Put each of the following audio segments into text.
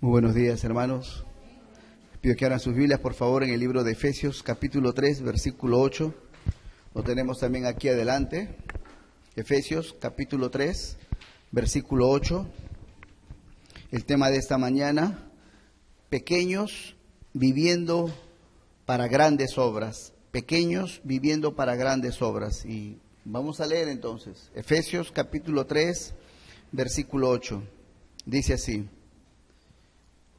Muy buenos días, hermanos. Pido que abran sus Biblias, por favor, en el libro de Efesios, capítulo 3, versículo 8. Lo tenemos también aquí adelante. Efesios, capítulo 3, versículo 8. El tema de esta mañana: pequeños viviendo para grandes obras. Pequeños viviendo para grandes obras. Y vamos a leer entonces. Efesios, capítulo 3, versículo 8. Dice así: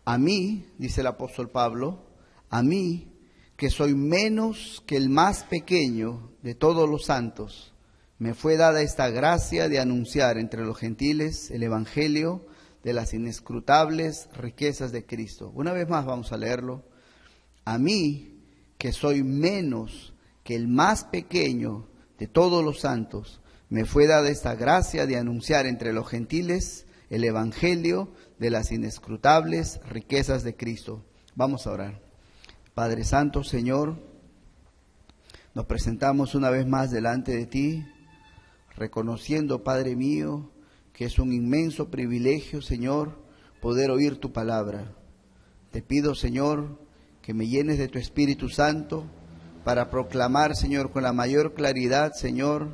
a mí, dice el apóstol Pablo, a mí, que soy menos que el más pequeño de todos los santos, me fue dada esta gracia de anunciar entre los gentiles el evangelio de las inescrutables riquezas de Cristo. Una vez más vamos a leerlo. A mí, que soy menos que el más pequeño de todos los santos, me fue dada esta gracia de anunciar entre los gentiles el evangelio de las inescrutables riquezas de Cristo. Vamos a orar. Padre Santo, Señor, nos presentamos una vez más delante de ti, reconociendo, Padre mío, que es un inmenso privilegio, Señor, poder oír tu palabra. Te pido, Señor, que me llenes de tu Espíritu Santo para proclamar, Señor, con la mayor claridad, Señor,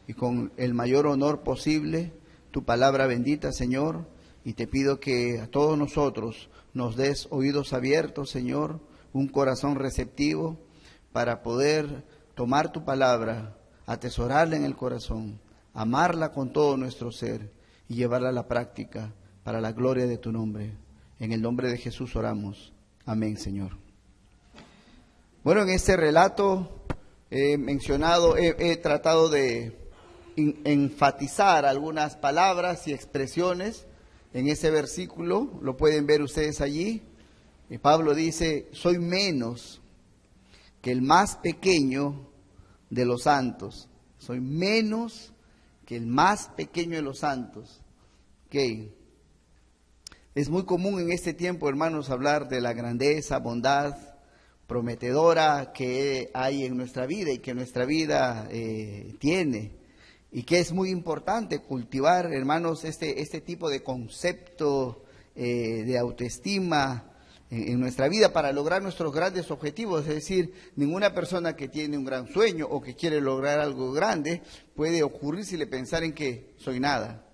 y con el mayor honor posible, tu palabra bendita, Señor. Y te pido que a todos nosotros nos des oídos abiertos, Señor, un corazón receptivo para poder tomar tu palabra, atesorarla en el corazón, amarla con todo nuestro ser y llevarla a la práctica para la gloria de tu nombre. En el nombre de Jesús oramos. Amén, Señor. Bueno, en este relato he tratado de enfatizar algunas palabras y expresiones. En ese versículo, lo pueden ver ustedes allí, Pablo dice: soy menos que el más pequeño de los santos. Soy menos que el más pequeño de los santos. Okay. Es muy común en este tiempo, hermanos, hablar de la grandeza, bondad prometedora que hay en nuestra vida y que nuestra vida tiene. Y que es muy importante cultivar, hermanos, este tipo de concepto de autoestima en nuestra vida para lograr nuestros grandes objetivos. Es decir, ninguna persona que tiene un gran sueño o que quiere lograr algo grande puede ocurrírsele pensar en que soy nada.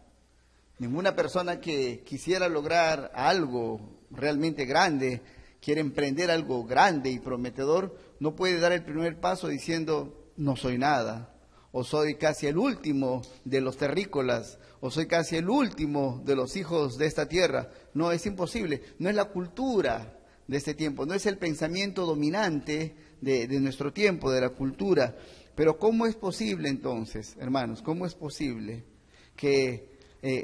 Ninguna persona que quisiera lograr algo realmente grande, quiere emprender algo grande y prometedor, no puede dar el primer paso diciendo no soy nada. O soy casi el último de los terrícolas, o soy casi el último de los hijos de esta tierra. No, es imposible. No es la cultura de este tiempo, no es el pensamiento dominante de nuestro tiempo, de la cultura. Pero ¿cómo es posible entonces, hermanos? ¿Cómo es posible que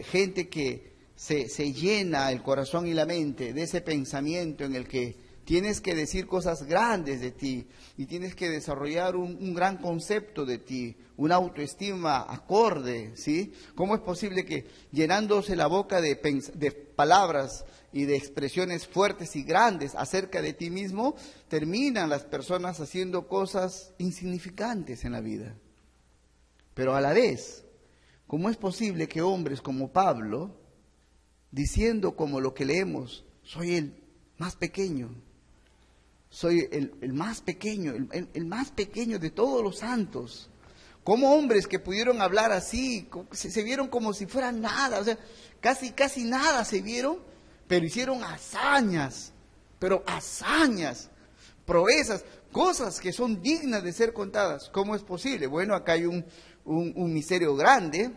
gente que se llena el corazón y la mente de ese pensamiento en el que tienes que decir cosas grandes de ti y tienes que desarrollar un gran concepto de ti, una autoestima acorde, ¿sí? ¿Cómo es posible que llenándose la boca de palabras y de expresiones fuertes y grandes acerca de ti mismo, terminan las personas haciendo cosas insignificantes en la vida? Pero a la vez, ¿cómo es posible que hombres como Pablo, diciendo como lo que leemos, soy el más pequeño, soy el más pequeño, el más pequeño de todos los santos? Como hombres que pudieron hablar así, se vieron como si fueran nada, o sea, casi nada se vieron, pero hicieron hazañas, proezas, cosas que son dignas de ser contadas. ¿Cómo es posible? Bueno, acá hay un misterio grande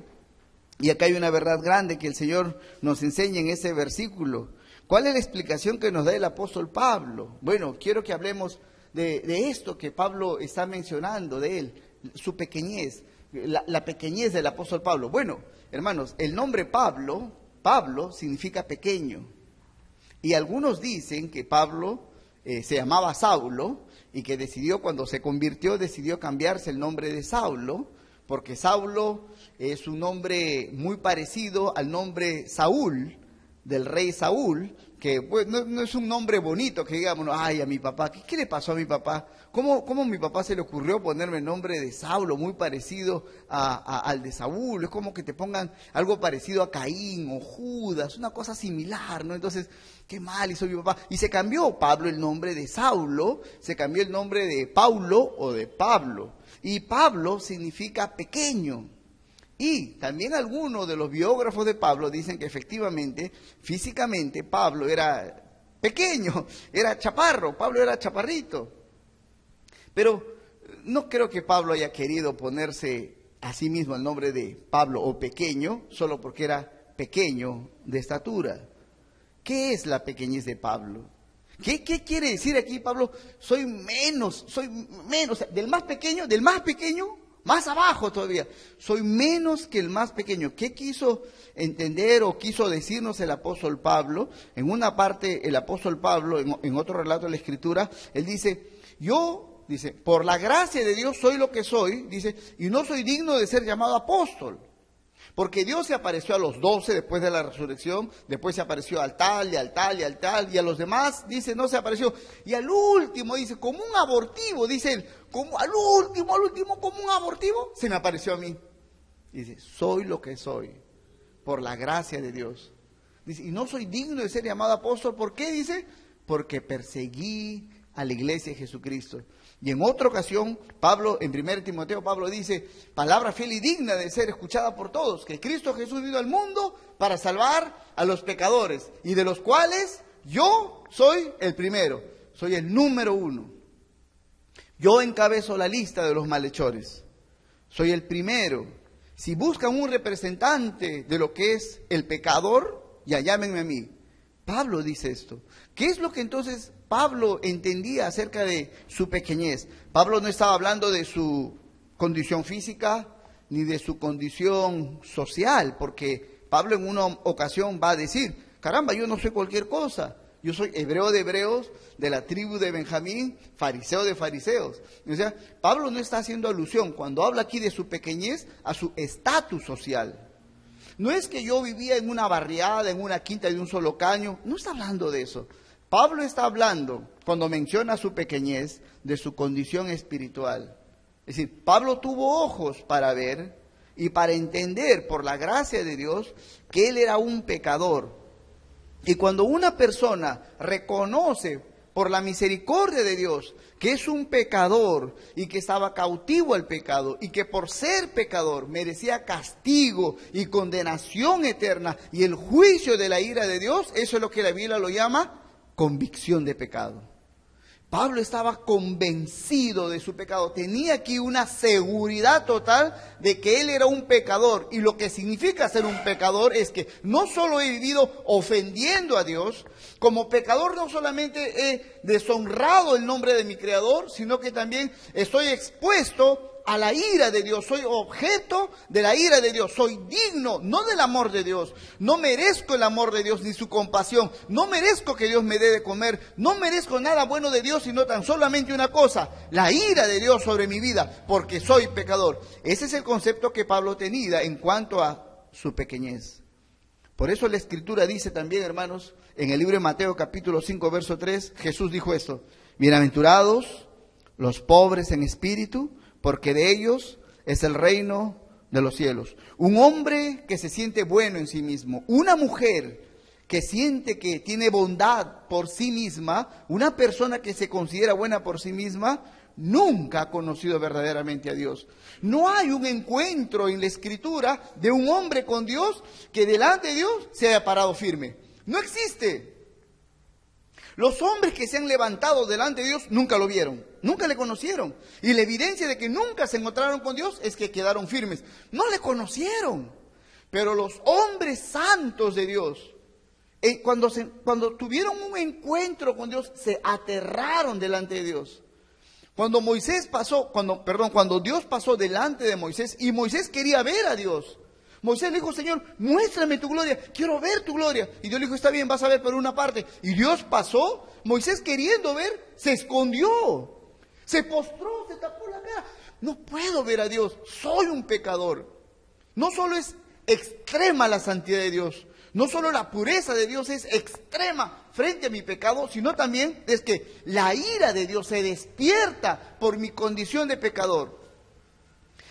y acá hay una verdad grande que el Señor nos enseña en ese versículo. ¿Cuál es la explicación que nos da el apóstol Pablo? Bueno, quiero que hablemos de esto que Pablo está mencionando de él, su pequeñez, la pequeñez del apóstol Pablo. Bueno, hermanos, el nombre Pablo significa pequeño. Y algunos dicen que Pablo se llamaba Saulo y que cuando se convirtió, decidió cambiarse el nombre de Saulo, porque Saulo es un nombre muy parecido al nombre Saúl, del rey Saúl, que pues, no es un nombre bonito que digamos, ay, a mi papá, ¿qué le pasó a mi papá? ¿Cómo mi papá se le ocurrió ponerme el nombre de Saulo, muy parecido al de Saúl? Es como que te pongan algo parecido a Caín o Judas, una cosa similar, ¿no? Entonces, qué mal hizo mi papá. Y se cambió Pablo el nombre de Saulo, se cambió el nombre de Paulo o de Pablo. Y Pablo significa pequeño. Y también algunos de los biógrafos de Pablo dicen que efectivamente, físicamente, Pablo era pequeño, era chaparro, Pablo era chaparrito. Pero no creo que Pablo haya querido ponerse a sí mismo el nombre de Pablo o pequeño, solo porque era pequeño de estatura. ¿Qué es la pequeñez de Pablo? ¿Qué quiere decir aquí Pablo? Soy menos, o sea, del más pequeño, más abajo todavía, soy menos que el más pequeño. ¿Qué quiso entender o quiso decirnos el apóstol Pablo? En una parte, el apóstol Pablo, en otro relato de la Escritura, él dice, dice, por la gracia de Dios soy lo que soy, dice, y no soy digno de ser llamado apóstol. Porque Dios se apareció a los 12 después de la resurrección, después se apareció al tal, y al tal, y al tal, y a los demás, dice, no se apareció. Y al último, dice, como un abortivo, dice él, como al último, como un abortivo, se me apareció a mí. Dice, soy lo que soy, por la gracia de Dios. Dice, y no soy digno de ser llamado apóstol, ¿por qué? Dice, porque perseguí a la iglesia de Jesucristo. Y en otra ocasión, Pablo, en 1 Timoteo, Pablo dice, palabra fiel y digna de ser escuchada por todos, que Cristo Jesús vino al mundo para salvar a los pecadores, y de los cuales yo soy el primero, soy el número 1. Yo encabezo la lista de los malhechores, soy el primero. Si buscan un representante de lo que es el pecador, ya llámenme a mí. Pablo dice esto. ¿Qué es lo que entonces Pablo entendía acerca de su pequeñez? Pablo no estaba hablando de su condición física ni de su condición social, porque Pablo en una ocasión va a decir, caramba, yo no soy cualquier cosa, yo soy hebreo de hebreos, de la tribu de Benjamín, fariseo de fariseos. O sea, Pablo no está haciendo alusión, cuando habla aquí de su pequeñez, a su estatus social. No es que yo vivía en una barriada, en una quinta de un solo caño, no está hablando de eso. Pablo está hablando, cuando menciona su pequeñez, de su condición espiritual. Es decir, Pablo tuvo ojos para ver y para entender, por la gracia de Dios, que él era un pecador. Y cuando una persona reconoce por la misericordia de Dios que es un pecador y que estaba cautivo al pecado y que por ser pecador merecía castigo y condenación eterna y el juicio de la ira de Dios, eso es lo que la Biblia lo llama convicción de pecado. Pablo estaba convencido de su pecado, tenía aquí una seguridad total de que él era un pecador, y lo que significa ser un pecador es que no solo he vivido ofendiendo a Dios, como pecador no solamente he deshonrado el nombre de mi Creador, sino que también estoy expuesto a la ira de Dios, soy objeto de la ira de Dios, soy digno, no del amor de Dios, no merezco el amor de Dios ni su compasión, no merezco que Dios me dé de comer, no merezco nada bueno de Dios, sino tan solamente una cosa, la ira de Dios sobre mi vida, porque soy pecador. Ese es el concepto que Pablo tenía en cuanto a su pequeñez. Por eso la Escritura dice también, hermanos, en el libro de Mateo capítulo 5, verso 3, Jesús dijo esto, bienaventurados los pobres en espíritu, porque de ellos es el reino de los cielos. Un hombre que se siente bueno en sí mismo, una mujer que siente que tiene bondad por sí misma, una persona que se considera buena por sí misma, nunca ha conocido verdaderamente a Dios. No hay un encuentro en la Escritura de un hombre con Dios que delante de Dios se haya parado firme. No existe. Los hombres que se han levantado delante de Dios nunca lo vieron, nunca le conocieron. Y la evidencia de que nunca se encontraron con Dios es que quedaron firmes. No le conocieron. Pero los hombres santos de Dios, cuando tuvieron un encuentro con Dios, se aterraron delante de Dios. Cuando Dios pasó delante de Moisés y Moisés quería ver a Dios. Moisés le dijo, Señor, muéstrame tu gloria, quiero ver tu gloria. Y Dios le dijo, está bien, vas a ver por una parte. Y Dios pasó, Moisés queriendo ver, se escondió, se postró, se tapó la cara. No puedo ver a Dios, soy un pecador. No solo es extrema la santidad de Dios, No solo la pureza de Dios es extrema frente a mi pecado, sino también es que la ira de Dios se despierta por mi condición de pecador.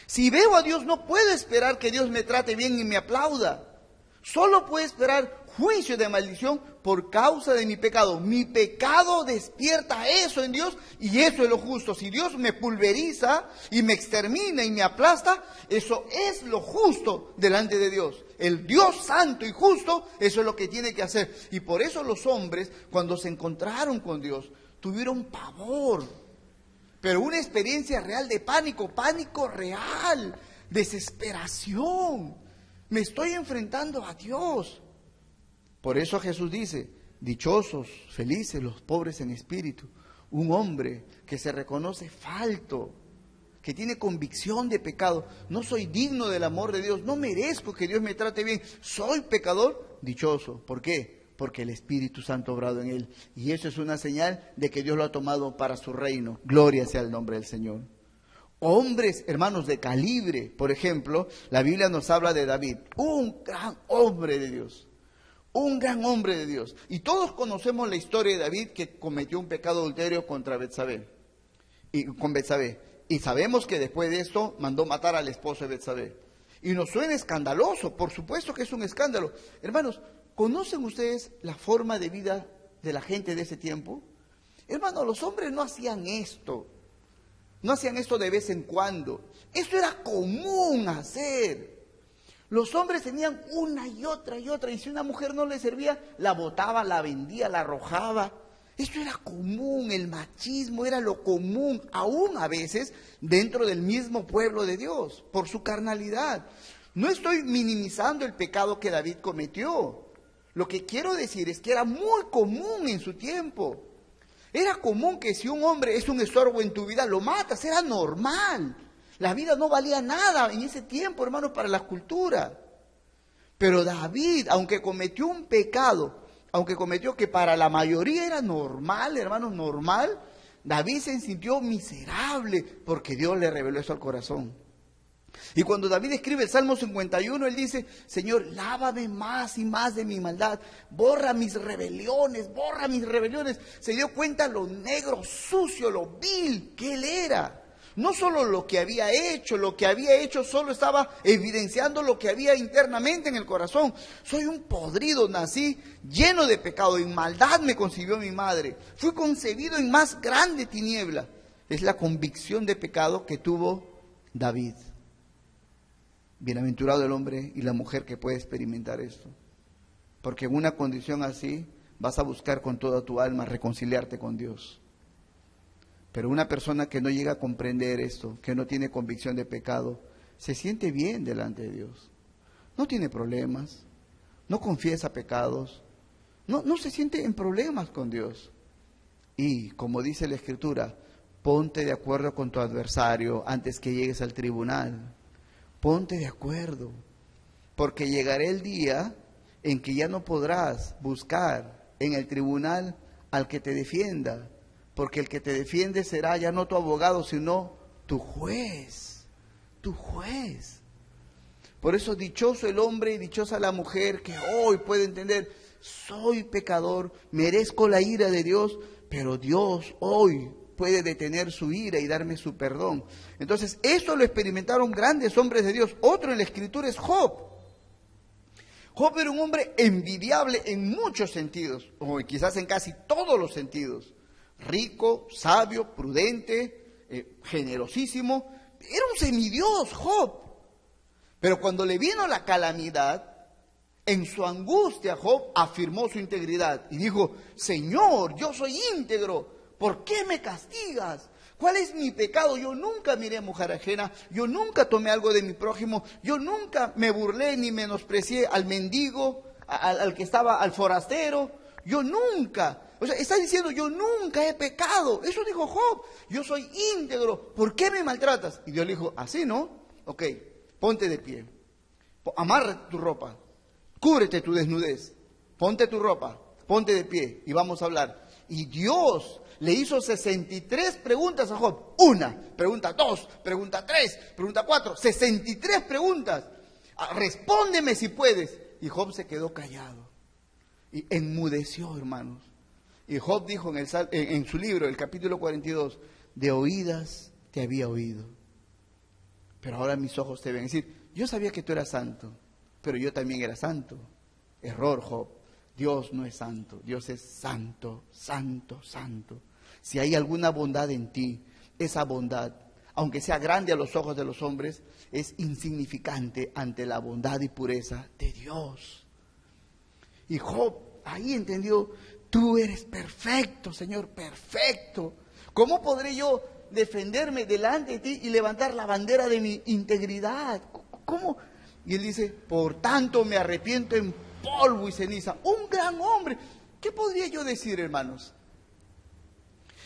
Si veo a Dios, no puedo esperar que Dios me trate bien y me aplauda. Solo puedo esperar juicio de maldición por causa de mi pecado. Mi pecado despierta eso en Dios y eso es lo justo. Si Dios me pulveriza y me extermina y me aplasta, eso es lo justo delante de Dios. El Dios santo y justo, eso es lo que tiene que hacer. Y por eso los hombres, cuando se encontraron con Dios, tuvieron pavor. Pero una experiencia real de pánico, pánico real, desesperación. Me estoy enfrentando a Dios. Por eso Jesús dice, dichosos, felices los pobres en espíritu. Un hombre que se reconoce falto, que tiene convicción de pecado. No soy digno del amor de Dios, no merezco que Dios me trate bien. Soy pecador, dichoso. ¿Por qué? Porque el Espíritu Santo ha obrado en él. Y eso es una señal de que Dios lo ha tomado para su reino. Gloria sea el nombre del Señor. Hombres, hermanos, de calibre, por ejemplo, la Biblia nos habla de David, un gran hombre de Dios, un gran hombre de Dios. Y todos conocemos la historia de David, que cometió un pecado adulterio contra Betsabé, con Betsabé. Y sabemos que después de esto mandó matar al esposo de Betsabé. Y nos suena escandaloso, por supuesto que es un escándalo. Hermanos, ¿conocen ustedes la forma de vida de la gente de ese tiempo? Hermanos, los hombres no hacían esto. No hacían esto de vez en cuando. Esto era común hacer. Los hombres tenían una y otra y otra. Y si una mujer no le servía, la botaba, la vendía, la arrojaba. Esto era común. El machismo era lo común. Aún a veces dentro del mismo pueblo de Dios. Por su carnalidad. No estoy minimizando el pecado que David cometió. Lo que quiero decir es que era muy común en su tiempo. Era común que si un hombre es un estorbo en tu vida, lo matas, era normal. La vida no valía nada en ese tiempo, hermanos, para la cultura. Pero David, aunque cometió un pecado, aunque cometió que para la mayoría era normal, hermanos, normal, David se sintió miserable porque Dios le reveló eso al corazón. Y cuando David escribe el Salmo 51, él dice, Señor, lávame más y más de mi maldad, borra mis rebeliones, borra mis rebeliones. Se dio cuenta lo negro, sucio, lo vil que él era. No solo lo que había hecho solo estaba evidenciando lo que había internamente en el corazón. Soy un podrido, nací lleno de pecado, en maldad me concibió mi madre. Fui concebido en más grande tiniebla. Es la convicción de pecado que tuvo David. Bienaventurado el hombre y la mujer que puede experimentar esto. Porque en una condición así vas a buscar con toda tu alma reconciliarte con Dios. Pero una persona que no llega a comprender esto, que no tiene convicción de pecado, se siente bien delante de Dios. No tiene problemas, no confiesa pecados, no se siente en problemas con Dios. Y como dice la Escritura, ponte de acuerdo con tu adversario antes que llegues al tribunal. Ponte de acuerdo, porque llegará el día en que ya no podrás buscar en el tribunal al que te defienda, porque el que te defiende será ya no tu abogado, sino tu juez, tu juez. Por eso dichoso el hombre y dichosa la mujer que hoy puede entender, soy pecador, merezco la ira de Dios, pero Dios hoy puede detener su ira y darme su perdón. Entonces, esto lo experimentaron grandes hombres de Dios. Otro en la Escritura es Job. Job era un hombre envidiable en muchos sentidos, o quizás en casi todos los sentidos. Rico, sabio, prudente, generosísimo. Era un semidios, Job. Pero cuando le vino la calamidad, en su angustia, Job afirmó su integridad y dijo, Señor, yo soy íntegro. ¿Por qué me castigas? ¿Cuál es mi pecado? Yo nunca miré a mujer ajena, yo nunca tomé algo de mi prójimo, yo nunca me burlé ni menosprecié al mendigo, al que estaba, al forastero, yo nunca. O sea, está diciendo, yo nunca he pecado. Eso dijo Job, yo soy íntegro, ¿por qué me maltratas? Y Dios le dijo, así no, ok, ponte de pie, amarra tu ropa, cúbrete tu desnudez, ponte tu ropa, ponte de pie y vamos a hablar. Y Dios le hizo 63 preguntas a Job. Una, pregunta 2, pregunta 3, pregunta 4, 63 preguntas. Respóndeme si puedes. Y Job se quedó callado y enmudeció, hermanos. Y Job dijo en su libro, el capítulo 42, de oídas te había oído, pero ahora mis ojos te ven. Es decir, yo sabía que tú eras santo, pero yo también era santo. Error, Job. Dios no es santo, Dios es santo, santo, santo. Si hay alguna bondad en ti, esa bondad, aunque sea grande a los ojos de los hombres, es insignificante ante la bondad y pureza de Dios. Y Job ahí entendió, tú eres perfecto, Señor, perfecto. ¿Cómo podré yo defenderme delante de ti y levantar la bandera de mi integridad? ¿Cómo? Y él dice, por tanto me arrepiento en polvo y ceniza. Un gran hombre. ¿Qué podría yo decir, hermanos?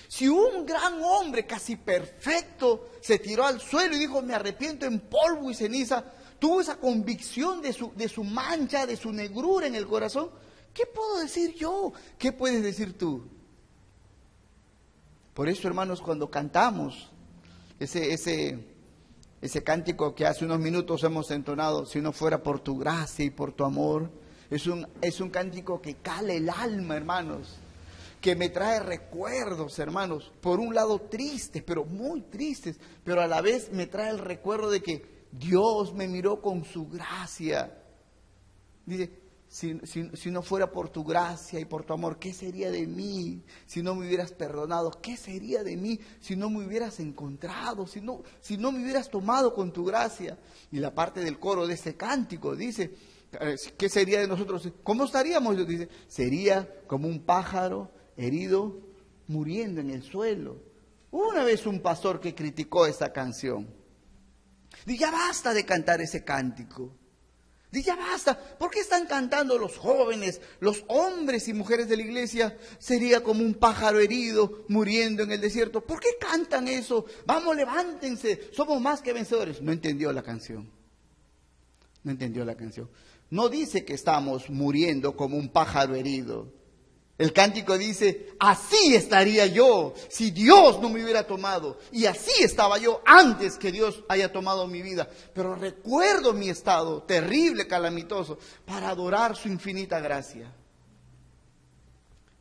Si un gran hombre casi perfecto se tiró al suelo y dijo, me arrepiento en polvo y ceniza, tuvo esa convicción de su mancha, de su negrura en el corazón, ¿qué puedo decir yo? ¿Qué puedes decir tú? Por eso, hermanos, cuando cantamos ese cántico que hace unos minutos hemos entonado, si no fuera por tu gracia y por tu amor, es un cántico que cala el alma, hermanos, que me trae recuerdos, hermanos, por un lado tristes, pero muy tristes, pero a la vez me trae el recuerdo de que Dios me miró con su gracia. Dice, si no fuera por tu gracia y por tu amor, ¿qué sería de mí si no me hubieras perdonado? ¿Qué sería de mí si no me hubieras encontrado? Si no me hubieras tomado con tu gracia. Y la parte del coro de este cántico dice, ¿qué sería de nosotros? ¿Cómo estaríamos? Dice, sería como un pájaro herido muriendo en el suelo. Una vez un pastor que criticó esta canción. Dice, ya basta de cantar ese cántico. Dice, ya basta, ¿por qué están cantando los jóvenes, los hombres y mujeres de la iglesia? Sería como un pájaro herido muriendo en el desierto. ¿Por qué cantan eso? Vamos, levántense, somos más que vencedores. No entendió la canción. No entendió la canción. No dice que estamos muriendo como un pájaro herido. El cántico dice, así estaría yo si Dios no me hubiera tomado. Y así estaba yo antes que Dios haya tomado mi vida. Pero recuerdo mi estado terrible, calamitoso, para adorar su infinita gracia.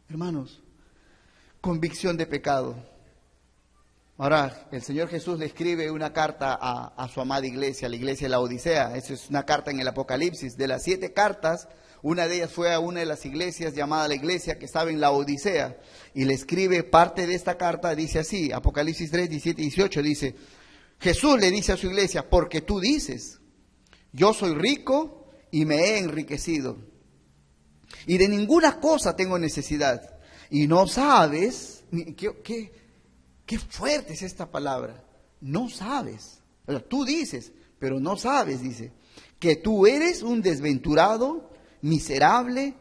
Hermanos, convicción de pecado. Ahora, el Señor Jesús le escribe una carta a su amada iglesia, la iglesia de la Odisea. Esa es una carta en el Apocalipsis. De las 7 cartas, una de ellas fue a una de las iglesias llamada la iglesia que estaba en la Odisea. Y le escribe parte de esta carta, dice así, Apocalipsis 3, 17 y 18, dice, Jesús le dice a su iglesia, porque tú dices, yo soy rico y me he enriquecido, y de ninguna cosa tengo necesidad, y no sabes, qué fuerte es esta palabra, no sabes, o sea, tú dices, pero no sabes, dice, que tú eres un desventurado, miserable,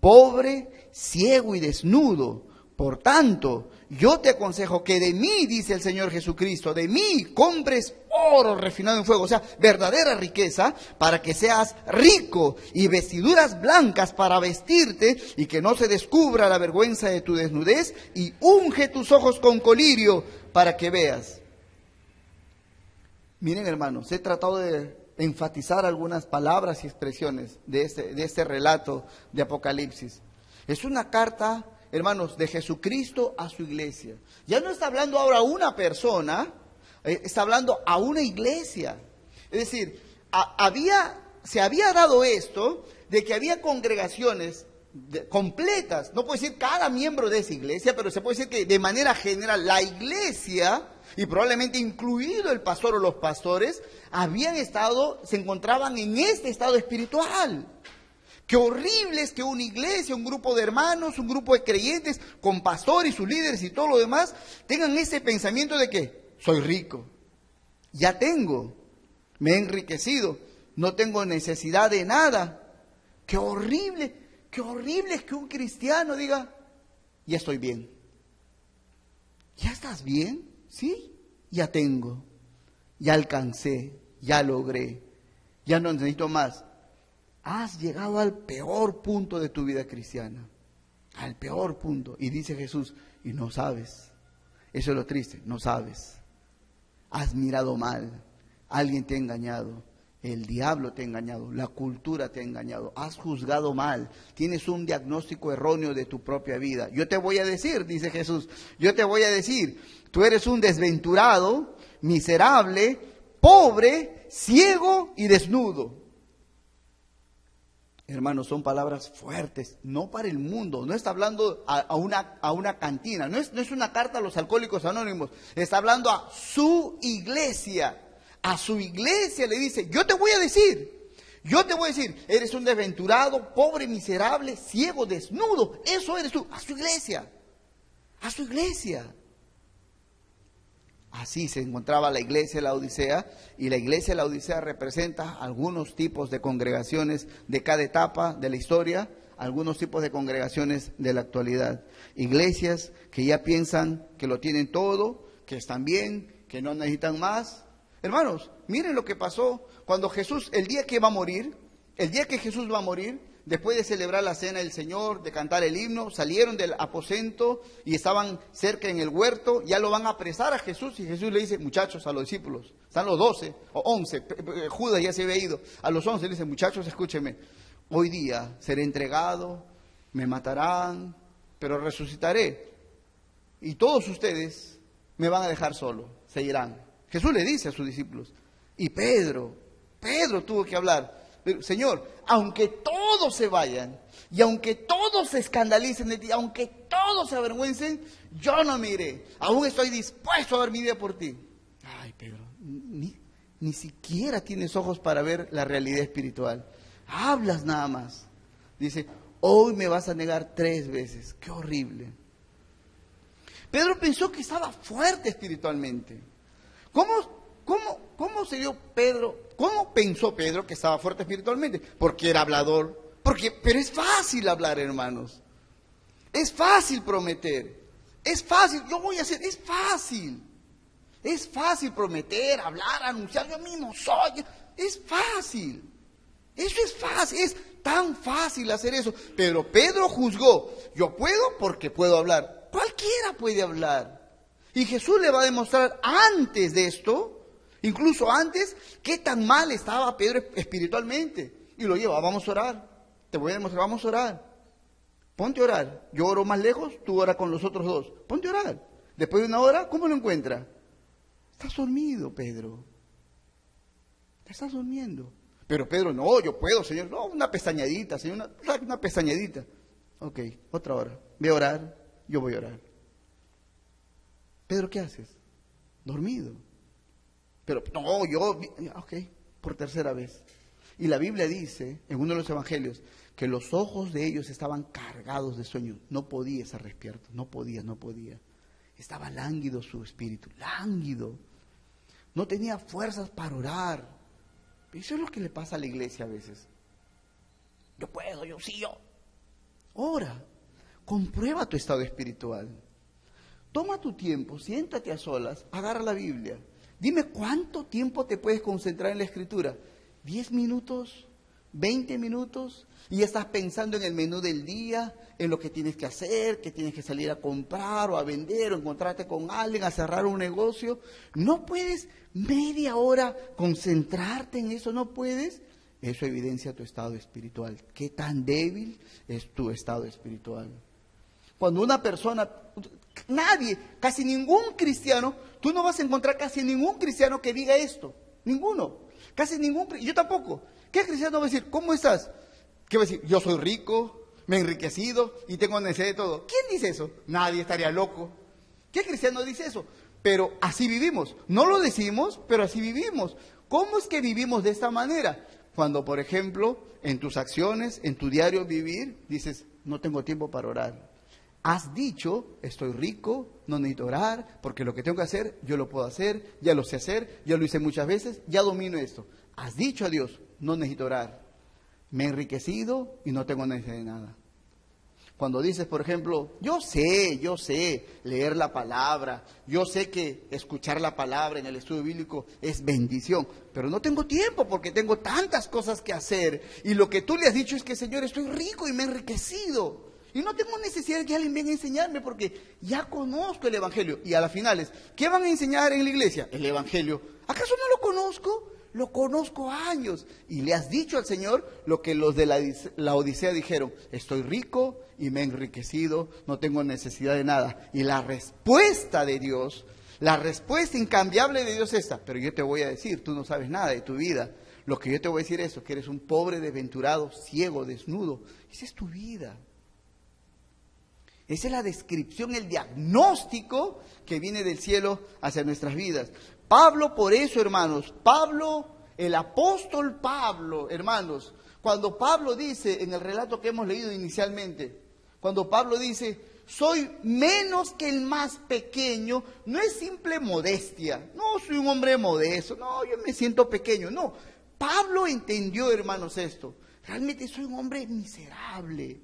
pobre, ciego y desnudo. Por tanto, yo te aconsejo que de mí, dice el Señor Jesucristo, de mí compres oro refinado en fuego, o sea, verdadera riqueza, para que seas rico, y vestiduras blancas para vestirte, y que no se descubra la vergüenza de tu desnudez, y unge tus ojos con colirio para que veas. Miren, hermanos, he tratado de enfatizar algunas palabras y expresiones de este relato de Apocalipsis. Es una carta, hermanos, de Jesucristo a su iglesia. Ya no está hablando ahora a una persona, está hablando a una iglesia. Es decir, se había dado esto de que había congregaciones completas, no puedo decir cada miembro de esa iglesia, pero se puede decir que de manera general la iglesia, y probablemente incluido el pastor o los pastores, se encontraban en este estado espiritual. Qué horrible es que una iglesia, un grupo de hermanos, un grupo de creyentes, con pastor y sus líderes y todo lo demás, tengan ese pensamiento de que soy rico, ya tengo, me he enriquecido, no tengo necesidad de nada. Qué horrible es que un cristiano diga, ya estoy bien. ¿Ya estás bien? Sí, ya tengo, ya alcancé, ya logré, ya no necesito más. Has llegado al peor punto de tu vida cristiana, al peor punto. Y dice Jesús, y no sabes, eso es lo triste, no sabes. Has mirado mal, alguien te ha engañado, El diablo te ha engañado, la cultura te ha engañado, has juzgado mal, tienes un diagnóstico erróneo de tu propia vida. Yo te voy a decir, dice Jesús, yo te voy a decir, tú eres un desventurado, miserable, pobre, ciego y desnudo. Hermanos, son palabras fuertes, no para el mundo, no está hablando a una cantina, no es una carta a los alcohólicos anónimos, está hablando a su iglesia. A su iglesia le dice, yo te voy a decir, eres un desventurado, pobre, miserable, ciego, desnudo, eso eres tú, a su iglesia. Así se encontraba la iglesia de la Odisea, y la iglesia de la Odisea representa algunos tipos de congregaciones de cada etapa de la historia, algunos tipos de congregaciones de la actualidad. Iglesias que ya piensan que lo tienen todo, que están bien, que no necesitan más. Hermanos, miren lo que pasó cuando Jesús, el día que Jesús va a morir, después de celebrar la cena del Señor, de cantar el himno, salieron del aposento y estaban cerca en el huerto, ya lo van a apresar a Jesús, y Jesús le dice, muchachos, a los discípulos, están los 12 o 11, Judas ya se había ido, a los 11 le dice, muchachos, escúchenme, hoy día seré entregado, me matarán, pero resucitaré, y todos ustedes me van a dejar solo, se irán. Jesús le dice a sus discípulos, y Pedro tuvo que hablar, pero, Señor, aunque todos se vayan, y aunque todos se escandalicen de ti, aunque todos se avergüencen, yo no me iré, aún estoy dispuesto a dar mi vida por ti. Ay, Pedro, ni siquiera tienes ojos para ver la realidad espiritual, hablas nada más. Dice, hoy me vas a negar 3 veces, qué horrible. Pedro pensó que estaba fuerte espiritualmente. ¿Cómo se dio Pedro? ¿Cómo pensó Pedro que estaba fuerte espiritualmente? Porque era hablador. Pero es fácil hablar, hermanos. Es fácil prometer. Es fácil, yo voy a hacer, es fácil. Es fácil prometer, hablar, anunciar, yo mismo soy. Es fácil. Eso es fácil, es tan fácil hacer eso. Pero Pedro juzgó, yo puedo porque puedo hablar. Cualquiera puede hablar. Y Jesús le va a demostrar antes de esto, incluso antes, qué tan mal estaba Pedro espiritualmente. Y lo lleva, vamos a orar. Te voy a demostrar, vamos a orar. Ponte a orar. Yo oro más lejos, tú oras con los otros 2. Ponte a orar. Después de una hora, ¿cómo lo encuentra? Estás dormido, Pedro. Te estás durmiendo. Pero Pedro, no, yo puedo, Señor. No, una pestañadita, Señor, una pestañadita. Ok, otra hora. Ve a orar, yo voy a orar. Pedro, ¿qué haces? Dormido. Pero, no, ok, por 3.ª vez. Y la Biblia dice, en uno de los evangelios, que los ojos de ellos estaban cargados de sueño. No podía estar despierto, no podía. Estaba lánguido su espíritu, lánguido. No tenía fuerzas para orar. Eso es lo que le pasa a la iglesia a veces. Yo puedo, yo. Ora, comprueba tu estado espiritual. Toma tu tiempo, siéntate a solas, agarra la Biblia. Dime cuánto tiempo te puedes concentrar en la Escritura. 10 minutos, 20 minutos, y ya estás pensando en el menú del día, en lo que tienes que hacer, que tienes que salir a comprar o a vender o encontrarte con alguien, a cerrar un negocio. No puedes media hora concentrarte en eso, no puedes. Eso evidencia tu estado espiritual. ¿Qué tan débil es tu estado espiritual? Cuando una persona, nadie, casi ningún cristiano, tú no vas a encontrar casi ningún cristiano que diga esto. Ninguno. Casi ningún, yo tampoco. ¿Qué cristiano va a decir? ¿Cómo estás? ¿Qué va a decir? Yo soy rico, me he enriquecido y tengo necesidad de todo. ¿Quién dice eso? Nadie, estaría loco. ¿Qué cristiano dice eso? Pero así vivimos. No lo decimos, pero así vivimos. ¿Cómo es que vivimos de esta manera? Cuando, por ejemplo, en tus acciones, en tu diario vivir, dices, no tengo tiempo para orar. Has dicho, estoy rico, no necesito orar, porque lo que tengo que hacer, yo lo puedo hacer, ya lo sé hacer, ya lo hice muchas veces, ya domino esto. Has dicho a Dios, no necesito orar, me he enriquecido y no tengo necesidad de nada. Cuando dices, por ejemplo, yo sé leer la palabra, yo sé que escuchar la palabra en el estudio bíblico es bendición, pero no tengo tiempo porque tengo tantas cosas que hacer, y lo que tú le has dicho es que, Señor, estoy rico y me he enriquecido. Y no tengo necesidad de que alguien venga a enseñarme porque ya conozco el Evangelio. Y a las finales, ¿qué van a enseñar en la iglesia? El Evangelio. ¿Acaso no lo conozco? Lo conozco años. Y le has dicho al Señor lo que los de la Odisea dijeron: estoy rico y me he enriquecido, no tengo necesidad de nada. Y la respuesta de Dios, la respuesta incambiable de Dios es esta: pero yo te voy a decir, tú no sabes nada de tu vida. Lo que yo te voy a decir es que eres un pobre, desventurado, ciego, desnudo. Esa es tu vida. Esa es la descripción, el diagnóstico que viene del cielo hacia nuestras vidas. Pablo, por eso, hermanos, el apóstol Pablo, hermanos, cuando Pablo dice, en el relato que hemos leído inicialmente, cuando Pablo dice: soy menos que el más pequeño, no es simple modestia, no soy un hombre modesto, no, yo me siento pequeño, no. Pablo entendió, hermanos, esto. Realmente soy un hombre miserable,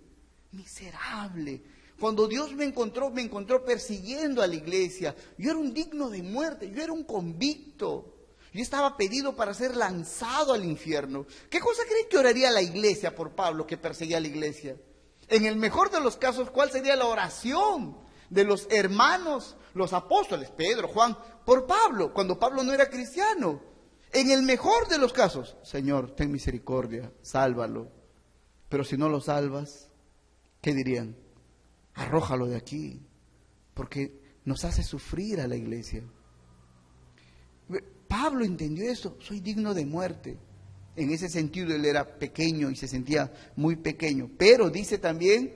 miserable. Cuando Dios me encontró persiguiendo a la iglesia. Yo era un digno de muerte, yo era un convicto. Yo estaba pedido para ser lanzado al infierno. ¿Qué cosa cree que oraría la iglesia por Pablo, que perseguía a la iglesia? En el mejor de los casos, ¿cuál sería la oración de los hermanos, los apóstoles, Pedro, Juan, por Pablo, cuando Pablo no era cristiano? En el mejor de los casos: Señor, ten misericordia, sálvalo. Pero si no lo salvas, ¿qué dirían? Arrójalo de aquí, porque nos hace sufrir a la iglesia. Pablo entendió eso: soy digno de muerte. En ese sentido él era pequeño y se sentía muy pequeño. Pero dice también: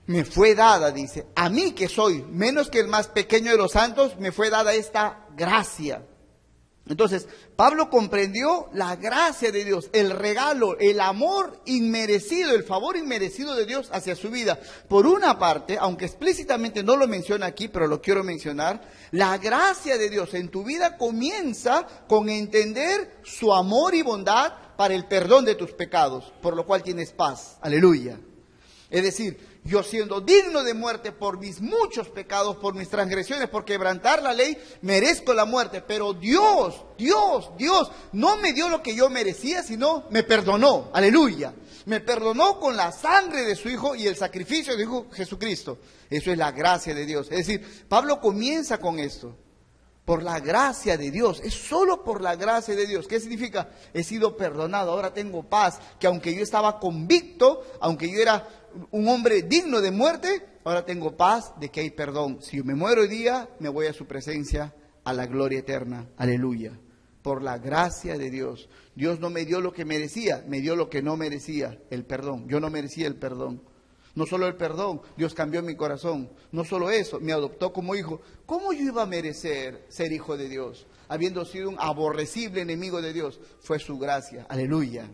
me fue dada, dice, a mí que soy menos que el más pequeño de los santos, me fue dada esta gracia. Entonces, Pablo comprendió la gracia de Dios, el regalo, el amor inmerecido, el favor inmerecido de Dios hacia su vida. Por una parte, aunque explícitamente no lo menciona aquí, pero lo quiero mencionar, la gracia de Dios en tu vida comienza con entender su amor y bondad para el perdón de tus pecados, por lo cual tienes paz. Aleluya. Es decir, yo siendo digno de muerte por mis muchos pecados, por mis transgresiones, por quebrantar la ley, merezco la muerte. Pero Dios no me dio lo que yo merecía, sino me perdonó. Aleluya. Me perdonó con la sangre de su Hijo y el sacrificio de Hijo Jesucristo. Eso es la gracia de Dios. Es decir, Pablo comienza con esto. Por la gracia de Dios, es solo por la gracia de Dios. ¿Qué significa? He sido perdonado, ahora tengo paz, que aunque yo estaba convicto, aunque yo era un hombre digno de muerte, ahora tengo paz de que hay perdón. Si yo me muero hoy día, me voy a su presencia, a la gloria eterna. Aleluya. Por la gracia de Dios. Dios no me dio lo que merecía, me dio lo que no merecía, el perdón. Yo no merecía el perdón. No solo el perdón, Dios cambió mi corazón. No solo eso, me adoptó como hijo. ¿Cómo yo iba a merecer ser hijo de Dios, habiendo sido un aborrecible enemigo de Dios? Fue su gracia. Aleluya.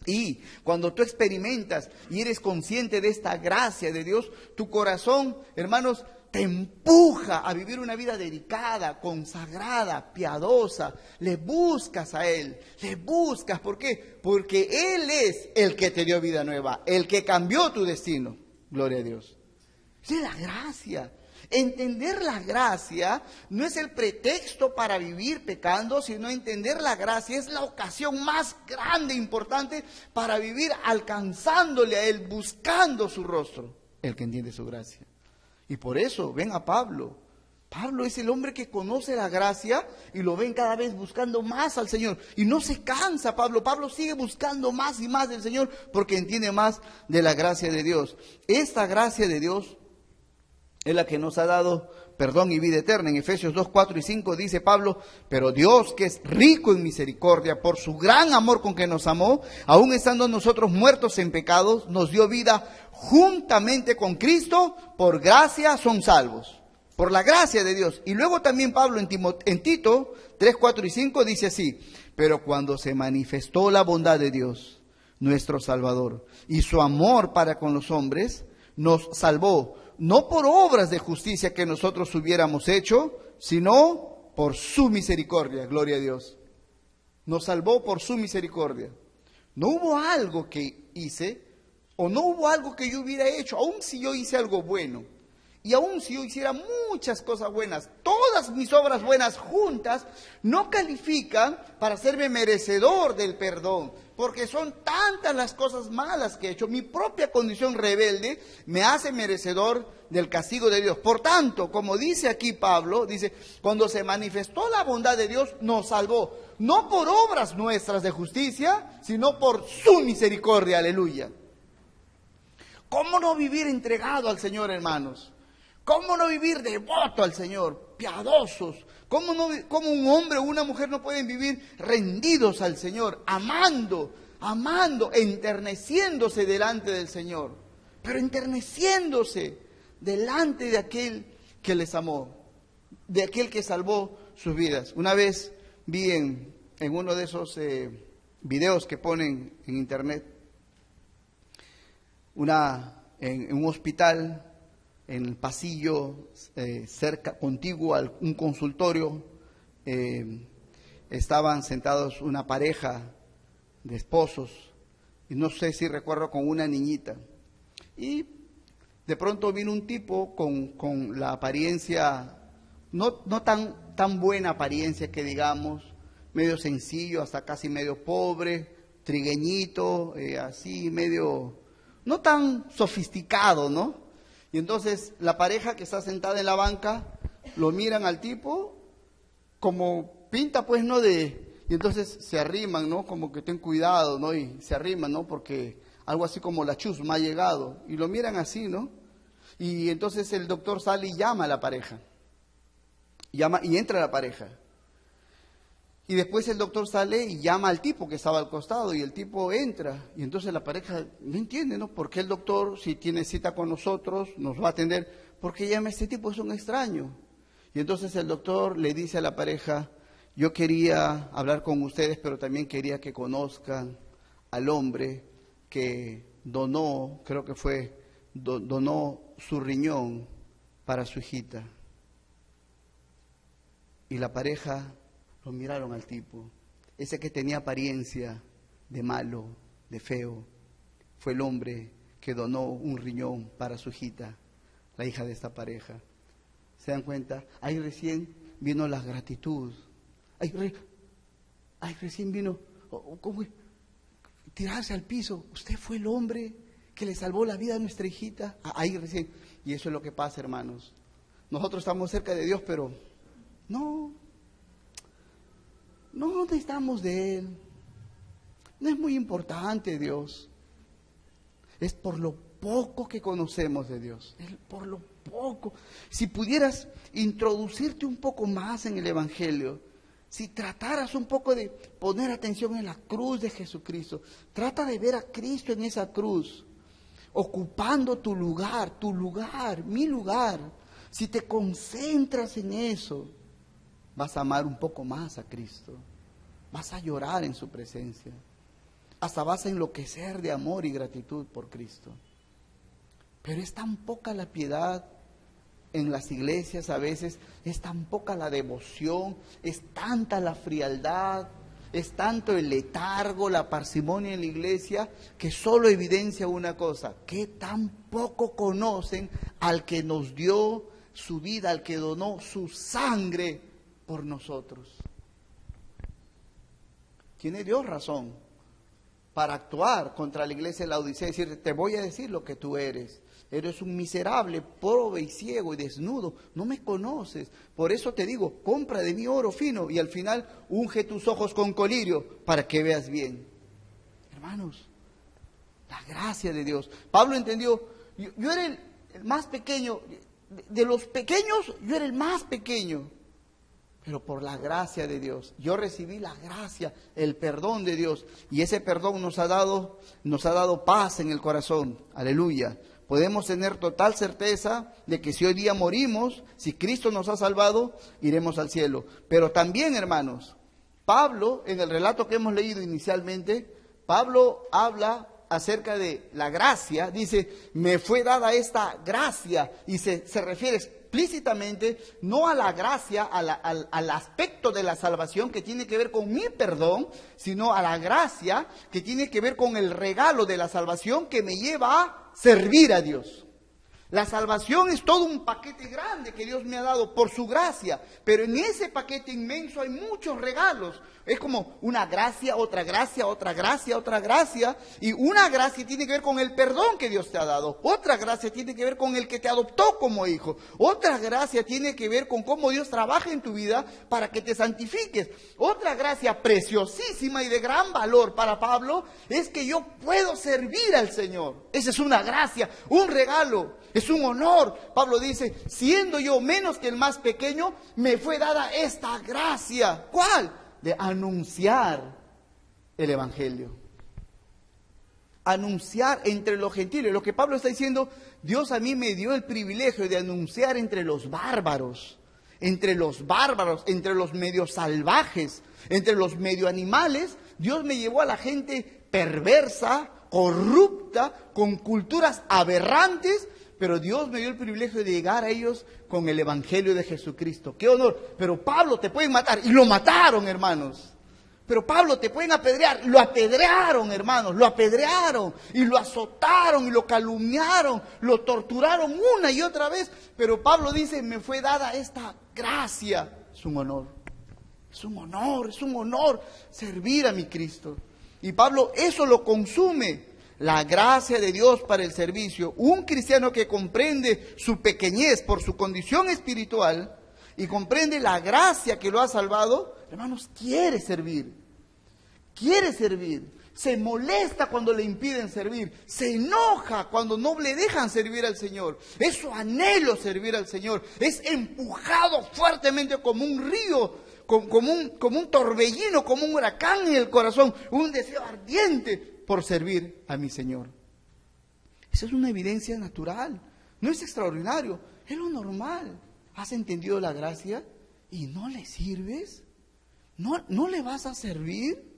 Y cuando tú experimentas y eres consciente de esta gracia de Dios, tu corazón, hermanos, te empuja a vivir una vida dedicada, consagrada, piadosa. Le buscas a Él, le buscas. ¿Por qué? Porque Él es el que te dio vida nueva, el que cambió tu destino. Gloria a Dios. Esa es la gracia. Entender la gracia no es el pretexto para vivir pecando, sino entender la gracia es la ocasión más grande e importante para vivir alcanzándole a Él, buscando su rostro, el que entiende su gracia. Y por eso ven a Pablo. Pablo es el hombre que conoce la gracia y lo ven cada vez buscando más al Señor. Y no se cansa Pablo. Pablo sigue buscando más y más del Señor porque entiende más de la gracia de Dios. Esta gracia de Dios es la que nos ha dado perdón y vida eterna. En Efesios 2, 4 y 5 dice Pablo: pero Dios, que es rico en misericordia, por su gran amor con que nos amó, aun estando nosotros muertos en pecados, nos dio vida juntamente con Cristo. Por gracia son salvos. Por la gracia de Dios. Y luego también Pablo en Tito 3, 4 y 5 dice así: pero cuando se manifestó la bondad de Dios, nuestro Salvador, y su amor para con los hombres, nos salvó, no por obras de justicia que nosotros hubiéramos hecho, sino por su misericordia. Gloria a Dios. Nos salvó por su misericordia. No hubo algo que hice, o no hubo algo que yo hubiera hecho, aun si yo hice algo bueno. y aun si yo hiciera muchas cosas buenas, todas mis obras buenas juntas, no califican para hacerme merecedor del perdón, porque son tantas las cosas malas que he hecho. Mi propia condición rebelde me hace merecedor del castigo de Dios. Por tanto, como dice aquí Pablo, dice, cuando se manifestó la bondad de Dios, nos salvó, no por obras nuestras de justicia, sino por su misericordia, aleluya. ¿Cómo no vivir entregado al Señor, hermanos? ¿Cómo no vivir devoto al Señor, piadosos? ¿Cómo un hombre o una mujer no pueden vivir rendidos al Señor, amando, enterneciéndose delante del Señor? Pero enterneciéndose delante de aquel que les amó, de aquel que salvó sus vidas. Una vez vi en uno de esos videos que ponen en internet, en un hospital, en el pasillo contiguo a un consultorio, estaban sentados una pareja de esposos, y no sé si recuerdo, con una niñita. Y de pronto vino un tipo con la apariencia, no tan buena apariencia que digamos, medio sencillo, hasta casi medio pobre, trigueñito, así medio, no tan sofisticado, ¿no? Y entonces la pareja que está sentada en la banca, lo miran al tipo como pinta, pues, ¿no? Y entonces se arriman, ¿no? Como que ten cuidado, ¿no? Y se arriman, ¿no? Porque algo así como la chusma ha llegado. Y lo miran así, ¿no? Y entonces el doctor sale y llama a la pareja. Y entra la pareja. Y después el doctor sale y llama al tipo que estaba al costado, y el tipo entra. Y entonces la pareja no entiende, ¿no? ¿Por qué el doctor, si tiene cita con nosotros, nos va a atender? ¿Por qué llama a este tipo? Es un extraño. Y entonces el doctor le dice a la pareja, yo quería hablar con ustedes, pero también quería que conozcan al hombre que donó, creo que fue, donó su riñón para su hijita. Y la pareja lo miraron al tipo, ese que tenía apariencia de malo, de feo, fue el hombre que donó un riñón para su hijita, la hija de esta pareja. ¿Se dan cuenta? Ahí recién vino la gratitud. Ahí recién vino, ¿cómo? Tirarse al piso. Usted fue el hombre que le salvó la vida a nuestra hijita. Ahí recién. Y eso es lo que pasa, hermanos. Nosotros estamos cerca de Dios, pero no necesitamos de Él. No es muy importante Dios. Es por lo poco que conocemos de Dios. Por lo poco. Si pudieras introducirte un poco más en el Evangelio, si trataras un poco de poner atención en la cruz de Jesucristo, trata de ver a Cristo en esa cruz, ocupando tu lugar, mi lugar. Si te concentras en eso, vas a amar un poco más a Cristo, vas a llorar en su presencia, hasta vas a enloquecer de amor y gratitud por Cristo. Pero es tan poca la piedad en las iglesias a veces, es tan poca la devoción, es tanta la frialdad, es tanto el letargo, la parsimonia en la iglesia, que solo evidencia una cosa, que tan poco conocen al que nos dio su vida, al que donó su sangre por nosotros. Tiene Dios razón para actuar contra la iglesia de Laodicea y decir, te voy a decir lo que tú eres. Eres un miserable, pobre y ciego y desnudo. No me conoces. Por eso te digo, compra de mí oro fino y al final unge tus ojos con colirio para que veas bien. Hermanos, la gracia de Dios. Pablo entendió, yo era el más pequeño. De los pequeños, yo era el más pequeño. Pero por la gracia de Dios, yo recibí la gracia, el perdón de Dios. Y ese perdón nos ha dado paz en el corazón. Aleluya. Podemos tener total certeza de que si hoy día morimos, si Cristo nos ha salvado, iremos al cielo. Pero también, hermanos, Pablo, en el relato que hemos leído inicialmente, Pablo habla acerca de la gracia, dice, me fue dada esta gracia, y se refiere explícitamente no a la gracia, al aspecto de la salvación que tiene que ver con mi perdón, sino a la gracia que tiene que ver con el regalo de la salvación que me lleva a servir a Dios. La salvación es todo un paquete grande que Dios me ha dado por su gracia, pero en ese paquete inmenso hay muchos regalos. Es como una gracia, otra gracia, otra gracia, otra gracia. Y una gracia tiene que ver con el perdón que Dios te ha dado. Otra gracia tiene que ver con el que te adoptó como hijo. Otra gracia tiene que ver con cómo Dios trabaja en tu vida para que te santifiques. Otra gracia preciosísima y de gran valor para Pablo es que yo puedo servir al Señor. Esa es una gracia, un regalo. Es un honor. Pablo dice, siendo yo menos que el más pequeño, me fue dada esta gracia. ¿Cuál? De anunciar el Evangelio. Anunciar entre los gentiles. Lo que Pablo está diciendo, Dios a mí me dio el privilegio de anunciar entre los bárbaros, entre los medio salvajes, entre los medio animales. Dios me llevó a la gente perversa, corrupta, con culturas aberrantes, pero Dios me dio el privilegio de llegar a ellos con el Evangelio de Jesucristo. ¡Qué honor! Pero Pablo te pueden matar, y lo mataron, hermanos. Pero Pablo te pueden apedrear, lo apedrearon, hermanos, lo apedrearon, y lo azotaron, y lo calumniaron, lo torturaron una y otra vez. Pero Pablo dice, me fue dada esta gracia. Es un honor, es un honor, es un honor servir a mi Cristo. Y Pablo eso lo consume. La gracia de Dios para el servicio. Un cristiano que comprende su pequeñez por su condición espiritual y comprende la gracia que lo ha salvado, hermanos, quiere servir. Quiere servir. Se molesta cuando le impiden servir. Se enoja cuando no le dejan servir al Señor. Es su anhelo servir al Señor. Es empujado fuertemente como un río, como un torbellino, como un huracán en el corazón. Un deseo ardiente por servir a mi Señor. Esa es una evidencia natural, no es extraordinario, es lo normal. ¿Has entendido la gracia y no le sirves? ¿No le vas a servir?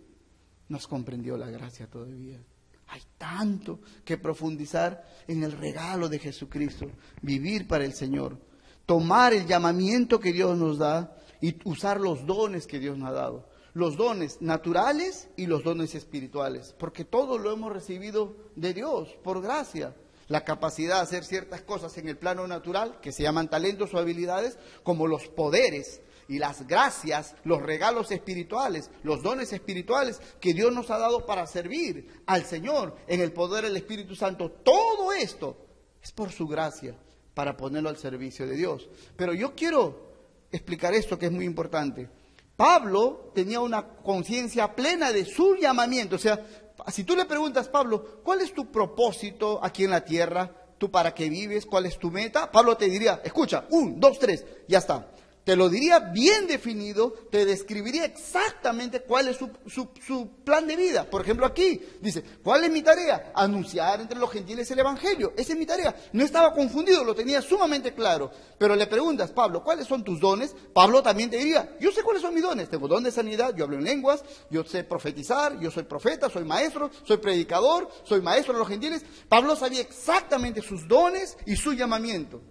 No has comprendido la gracia todavía. Hay tanto que profundizar en el regalo de Jesucristo, vivir para el Señor, tomar el llamamiento que Dios nos da y usar los dones que Dios nos ha dado. Los dones naturales y los dones espirituales, porque todo lo hemos recibido de Dios, por gracia. La capacidad de hacer ciertas cosas en el plano natural, que se llaman talentos o habilidades, como los poderes y las gracias, los regalos espirituales, los dones espirituales que Dios nos ha dado para servir al Señor en el poder del Espíritu Santo. Todo esto es por su gracia, para ponerlo al servicio de Dios. Pero yo quiero explicar esto que es muy importante. Pablo tenía una conciencia plena de su llamamiento. O sea, si tú le preguntas, Pablo, ¿cuál es tu propósito aquí en la tierra? ¿Tú para qué vives? ¿Cuál es tu meta? Pablo te diría, escucha, 1, 2, 3, ya está. Te lo diría bien definido, te describiría exactamente cuál es su plan de vida. Por ejemplo, aquí dice, ¿cuál es mi tarea? Anunciar entre los gentiles el Evangelio. Esa es mi tarea. No estaba confundido, lo tenía sumamente claro. Pero le preguntas, Pablo, ¿cuáles son tus dones? Pablo también te diría, yo sé cuáles son mis dones. Tengo don de sanidad, yo hablo en lenguas, yo sé profetizar, yo soy profeta, soy maestro, soy predicador, soy maestro de los gentiles. Pablo sabía exactamente sus dones y su llamamiento.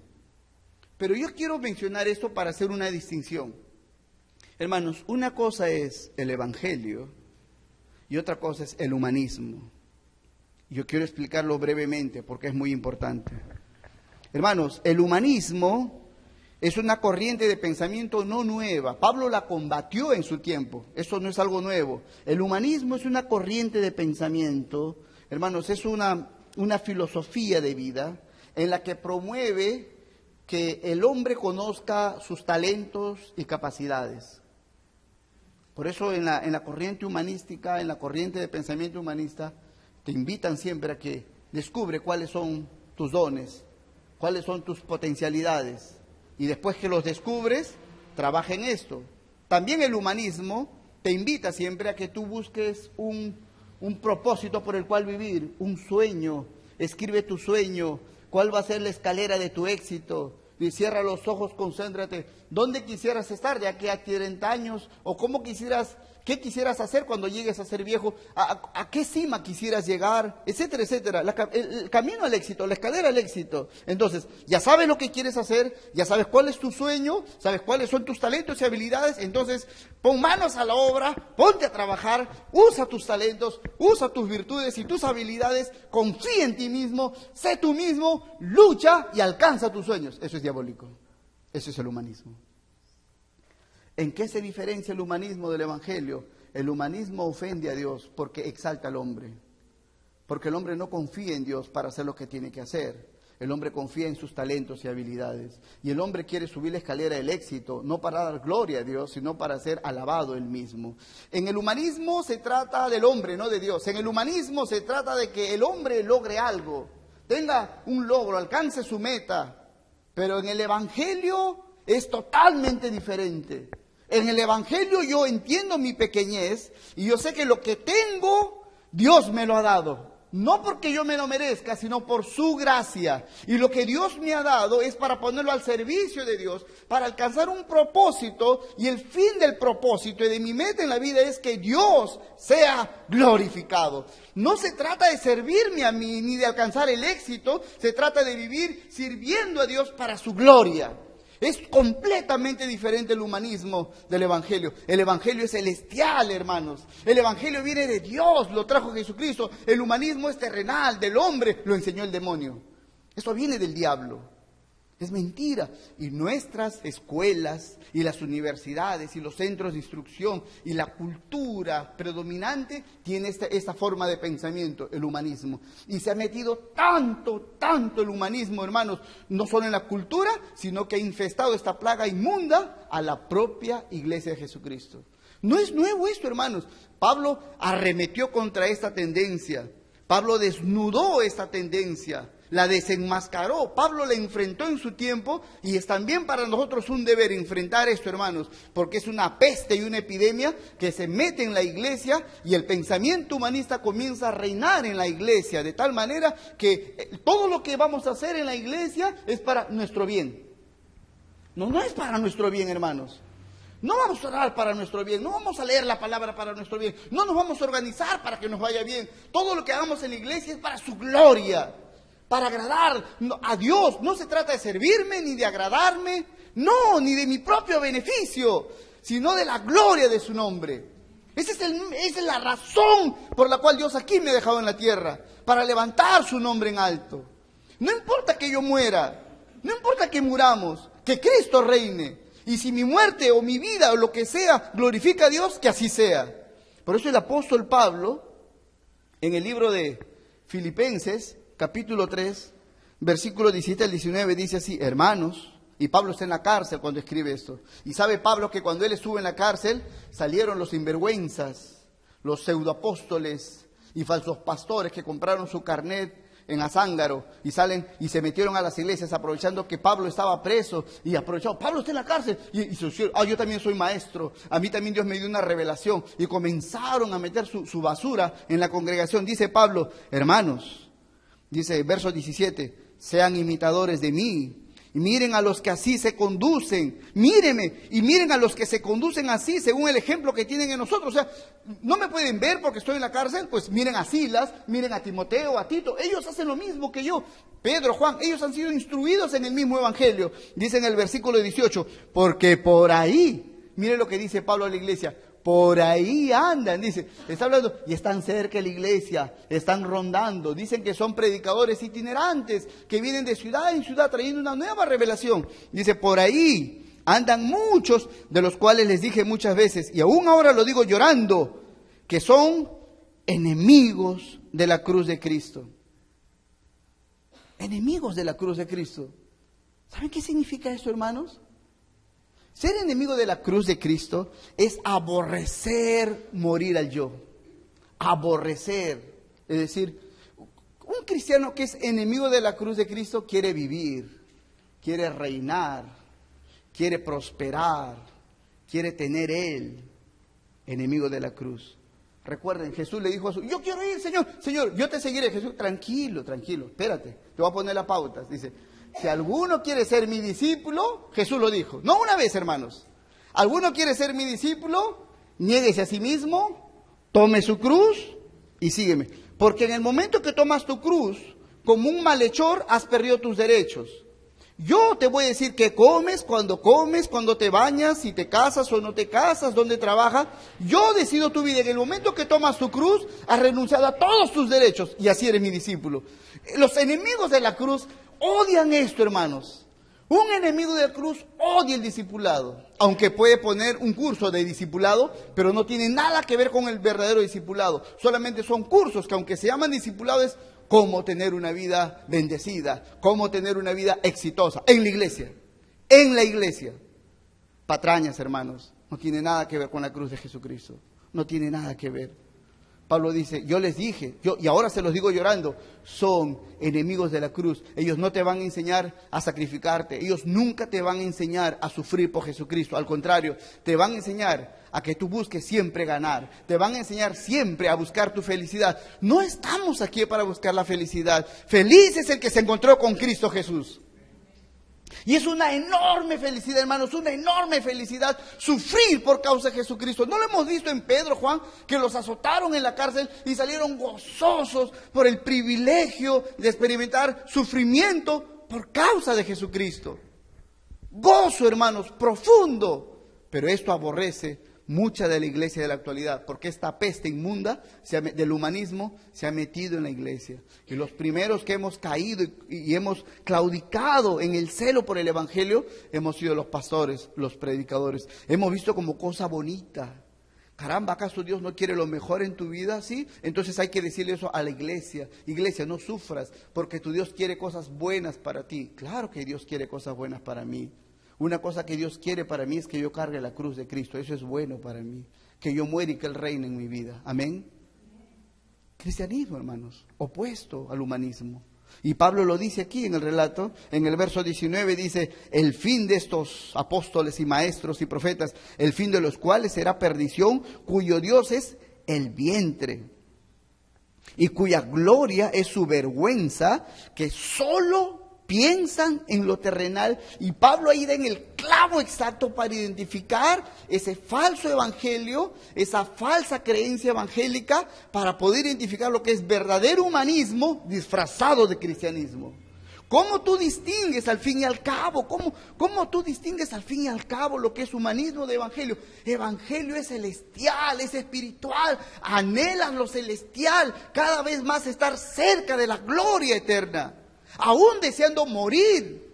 Pero yo quiero mencionar esto para hacer una distinción. Hermanos, una cosa es el Evangelio y otra cosa es el humanismo. Yo quiero explicarlo brevemente porque es muy importante. Hermanos, el humanismo es una corriente de pensamiento no nueva. Pablo la combatió en su tiempo. Eso no es algo nuevo. El humanismo es una corriente de pensamiento, hermanos, es una filosofía de vida en la que promueve que el hombre conozca sus talentos y capacidades. Por eso en la corriente humanística, en la corriente de pensamiento humanista, te invitan siempre a que descubre cuáles son tus dones, cuáles son tus potencialidades. Y después que los descubres, trabaja en esto. También el humanismo te invita siempre a que tú busques un propósito por el cual vivir, un sueño. Escribe tu sueño. ¿Cuál va a ser la escalera de tu éxito? Y cierra los ojos, concéntrate. ¿Dónde quisieras estar de aquí a 30 años? ¿O cómo quisieras qué quisieras hacer cuando llegues a ser viejo, a qué cima quisieras llegar, etcétera, etcétera. El camino al éxito, la escalera al éxito. Entonces, ya sabes lo que quieres hacer, ya sabes cuál es tu sueño, sabes cuáles son tus talentos y habilidades. Entonces, pon manos a la obra, ponte a trabajar, usa tus talentos, usa tus virtudes y tus habilidades, confía en ti mismo, sé tú mismo, lucha y alcanza tus sueños. Eso es diabólico. Eso es el humanismo. ¿En qué se diferencia el humanismo del evangelio? El humanismo ofende a Dios porque exalta al hombre. Porque el hombre no confía en Dios para hacer lo que tiene que hacer. El hombre confía en sus talentos y habilidades. Y el hombre quiere subir la escalera del éxito, no para dar gloria a Dios, sino para ser alabado él mismo. En el humanismo se trata del hombre, no de Dios. En el humanismo se trata de que el hombre logre algo, tenga un logro, alcance su meta. Pero en el evangelio es totalmente diferente. En el evangelio yo entiendo mi pequeñez y yo sé que lo que tengo, Dios me lo ha dado. No porque yo me lo merezca, sino por su gracia. Y lo que Dios me ha dado es para ponerlo al servicio de Dios, para alcanzar un propósito. Y el fin del propósito y de mi meta en la vida es que Dios sea glorificado. No se trata de servirme a mí ni de alcanzar el éxito, se trata de vivir sirviendo a Dios para su gloria. Es completamente diferente el humanismo del evangelio. El evangelio es celestial, hermanos. El evangelio viene de Dios, lo trajo Jesucristo. El humanismo es terrenal, del hombre, lo enseñó el demonio. Eso viene del diablo. Es mentira. Y nuestras escuelas y las universidades y los centros de instrucción y la cultura predominante tiene esta forma de pensamiento, el humanismo. Y se ha metido tanto el humanismo, hermanos, no solo en la cultura, sino que ha infestado esta plaga inmunda a la propia iglesia de Jesucristo. No es nuevo esto, hermanos. Pablo arremetió contra esta tendencia. Pablo desnudó esta tendencia. La desenmascaró, Pablo la enfrentó en su tiempo y es también para nosotros un deber enfrentar esto, hermanos, porque es una peste y una epidemia que se mete en la iglesia y el pensamiento humanista comienza a reinar en la iglesia, de tal manera que todo lo que vamos a hacer en la iglesia es para nuestro bien. No es para nuestro bien, hermanos. No vamos a orar para nuestro bien, no vamos a leer la palabra para nuestro bien, no nos vamos a organizar para que nos vaya bien. Todo lo que hagamos en la iglesia es para su gloria. Para agradar a Dios. No se trata de servirme ni de agradarme, no, ni de mi propio beneficio, sino de la gloria de su nombre. Esa es la razón por la cual Dios aquí me ha dejado en la tierra, para levantar su nombre en alto. No importa que yo muera, no importa que muramos, que Cristo reine. Y si mi muerte o mi vida o lo que sea glorifica a Dios, que así sea. Por eso el apóstol Pablo, en el libro de Filipenses, capítulo 3, versículo 17 al 19, dice así: hermanos, y Pablo está en la cárcel cuando escribe esto, y sabe Pablo que cuando él estuvo en la cárcel, salieron los sinvergüenzas, los pseudoapóstoles y falsos pastores que compraron su carnet en Azángaro y salen y se metieron a las iglesias aprovechando que Pablo estaba preso y aprovechado, Pablo está en la cárcel y yo también soy maestro, a mí también Dios me dio una revelación, y comenzaron a meter su basura en la congregación. Dice Pablo: hermanos, dice verso 17, sean imitadores de mí y miren a los que así se conducen, míreme y miren a los que se conducen así según el ejemplo que tienen en nosotros. O sea, no me pueden ver porque estoy en la cárcel, pues miren a Silas, miren a Timoteo, a Tito, ellos hacen lo mismo que yo, Pedro, Juan, ellos han sido instruidos en el mismo evangelio. Dice en el versículo 18, porque por ahí, mire lo que dice Pablo a la iglesia, por ahí andan, dice, está hablando, y están cerca de la iglesia, están rondando, dicen que son predicadores itinerantes, que vienen de ciudad en ciudad trayendo una nueva revelación. Dice, por ahí andan muchos, de los cuales les dije muchas veces, y aún ahora lo digo llorando, que son enemigos de la cruz de Cristo. Enemigos de la cruz de Cristo. ¿Saben qué significa eso, hermanos? Ser enemigo de la cruz de Cristo es aborrecer morir al yo. Aborrecer. Es decir, un cristiano que es enemigo de la cruz de Cristo quiere vivir, quiere reinar, quiere prosperar, quiere tener él, enemigo de la cruz. Recuerden, Jesús le dijo a yo quiero ir, Señor, yo te seguiré. Jesús, tranquilo, espérate, te voy a poner la pauta. Dice, si alguno quiere ser mi discípulo, Jesús lo dijo, no una vez, hermanos, alguno quiere ser mi discípulo, niéguese a sí mismo, tome su cruz y sígueme. Porque en el momento que tomas tu cruz, como un malhechor, has perdido tus derechos. Yo te voy a decir qué comes, cuando te bañas, si te casas o no te casas, dónde trabajas. Yo decido tu vida. En el momento que tomas tu cruz, has renunciado a todos tus derechos y así eres mi discípulo. Los enemigos de la cruz odian esto, hermanos. Un enemigo de la cruz odia el discipulado, aunque puede poner un curso de discipulado, pero no tiene nada que ver con el verdadero discipulado. Solamente son cursos que, aunque se llaman discipulado, es cómo tener una vida bendecida, cómo tener una vida exitosa en la iglesia. En la iglesia. Patrañas, hermanos, no tiene nada que ver con la cruz de Jesucristo. No tiene nada que ver. Pablo dice, yo les dije, y ahora se los digo llorando, son enemigos de la cruz. Ellos no te van a enseñar a sacrificarte, ellos nunca te van a enseñar a sufrir por Jesucristo. Al contrario, te van a enseñar a que tú busques siempre ganar, te van a enseñar siempre a buscar tu felicidad. No estamos aquí para buscar la felicidad. Feliz es el que se encontró con Cristo Jesús. Y es una enorme felicidad, hermanos, una enorme felicidad sufrir por causa de Jesucristo. ¿No lo hemos visto en Pedro, Juan, que los azotaron en la cárcel y salieron gozosos por el privilegio de experimentar sufrimiento por causa de Jesucristo? Gozo, hermanos, profundo. Pero esto aborrece mucha de la iglesia de la actualidad, porque esta peste inmunda del humanismo se ha metido en la iglesia. Y los primeros que hemos caído y hemos claudicado en el celo por el evangelio, hemos sido los pastores, los predicadores. Hemos visto como cosa bonita. Caramba, ¿acaso Dios no quiere lo mejor en tu vida? ¿Sí? Entonces hay que decirle eso a la iglesia. Iglesia, no sufras, porque tu Dios quiere cosas buenas para ti. Claro que Dios quiere cosas buenas para mí. Una cosa que Dios quiere para mí es que yo cargue la cruz de Cristo. Eso es bueno para mí. Que yo muera y que Él reine en mi vida. Amén. Cristianismo, hermanos, opuesto al humanismo. Y Pablo lo dice aquí en el relato, en el verso 19 dice, el fin de estos apóstoles y maestros y profetas, el fin de los cuales será perdición, cuyo Dios es el vientre, y cuya gloria es su vergüenza, que solo piensan en lo terrenal. Y Pablo ahí da en el clavo exacto para identificar ese falso evangelio, esa falsa creencia evangélica, para poder identificar lo que es verdadero humanismo disfrazado de cristianismo. ¿Cómo tú distingues al fin y al cabo? ¿Cómo tú distingues al fin y al cabo lo que es humanismo de evangelio? Evangelio es celestial, es espiritual, anhelas lo celestial, cada vez más estar cerca de la gloria eterna. Aún deseando morir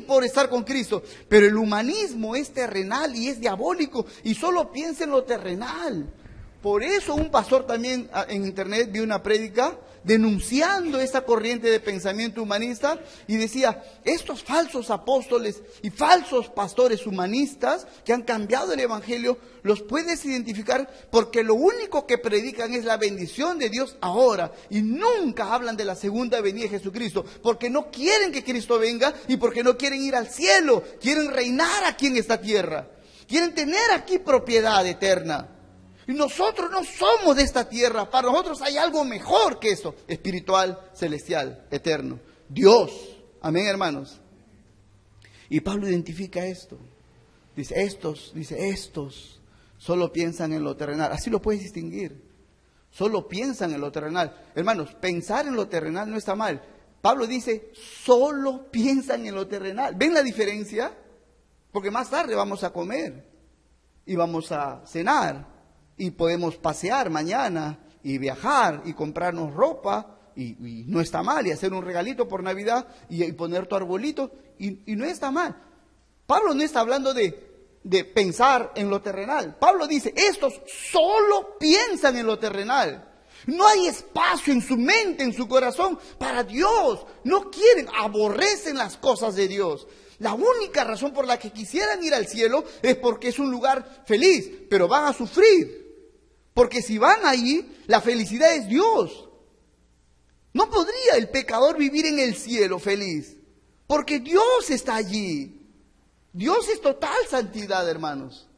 por estar con Cristo. Pero el humanismo es terrenal y es diabólico y solo piensa en lo terrenal. Por eso un pastor también en internet vio una prédica denunciando esa corriente de pensamiento humanista y decía, estos falsos apóstoles y falsos pastores humanistas que han cambiado el evangelio, los puedes identificar porque lo único que predican es la bendición de Dios ahora y nunca hablan de la segunda venida de Jesucristo, porque no quieren que Cristo venga y porque no quieren ir al cielo, quieren reinar aquí en esta tierra, quieren tener aquí propiedad eterna. Y nosotros no somos de esta tierra, para nosotros hay algo mejor que eso, espiritual, celestial, eterno. Dios, amén, hermanos. Y Pablo identifica esto. Dice, estos solo piensan en lo terrenal. Así lo puedes distinguir. Solo piensan en lo terrenal. Hermanos, pensar en lo terrenal no está mal. Pablo dice, solo piensan en lo terrenal. ¿Ven la diferencia? Porque más tarde vamos a comer y vamos a cenar. Y podemos pasear mañana y viajar y comprarnos ropa y no está mal, y hacer un regalito por Navidad y poner tu arbolito y no está mal. Pablo no está hablando de pensar en lo terrenal. Pablo dice, estos solo piensan en lo terrenal. No hay espacio en su mente, en su corazón para Dios. No quieren, aborrecen las cosas de Dios. La única razón por la que quisieran ir al cielo es porque es un lugar feliz, pero van a sufrir. Porque si van ahí, la felicidad es Dios. No podría el pecador vivir en el cielo feliz, porque Dios está allí. Dios es total santidad, hermanos.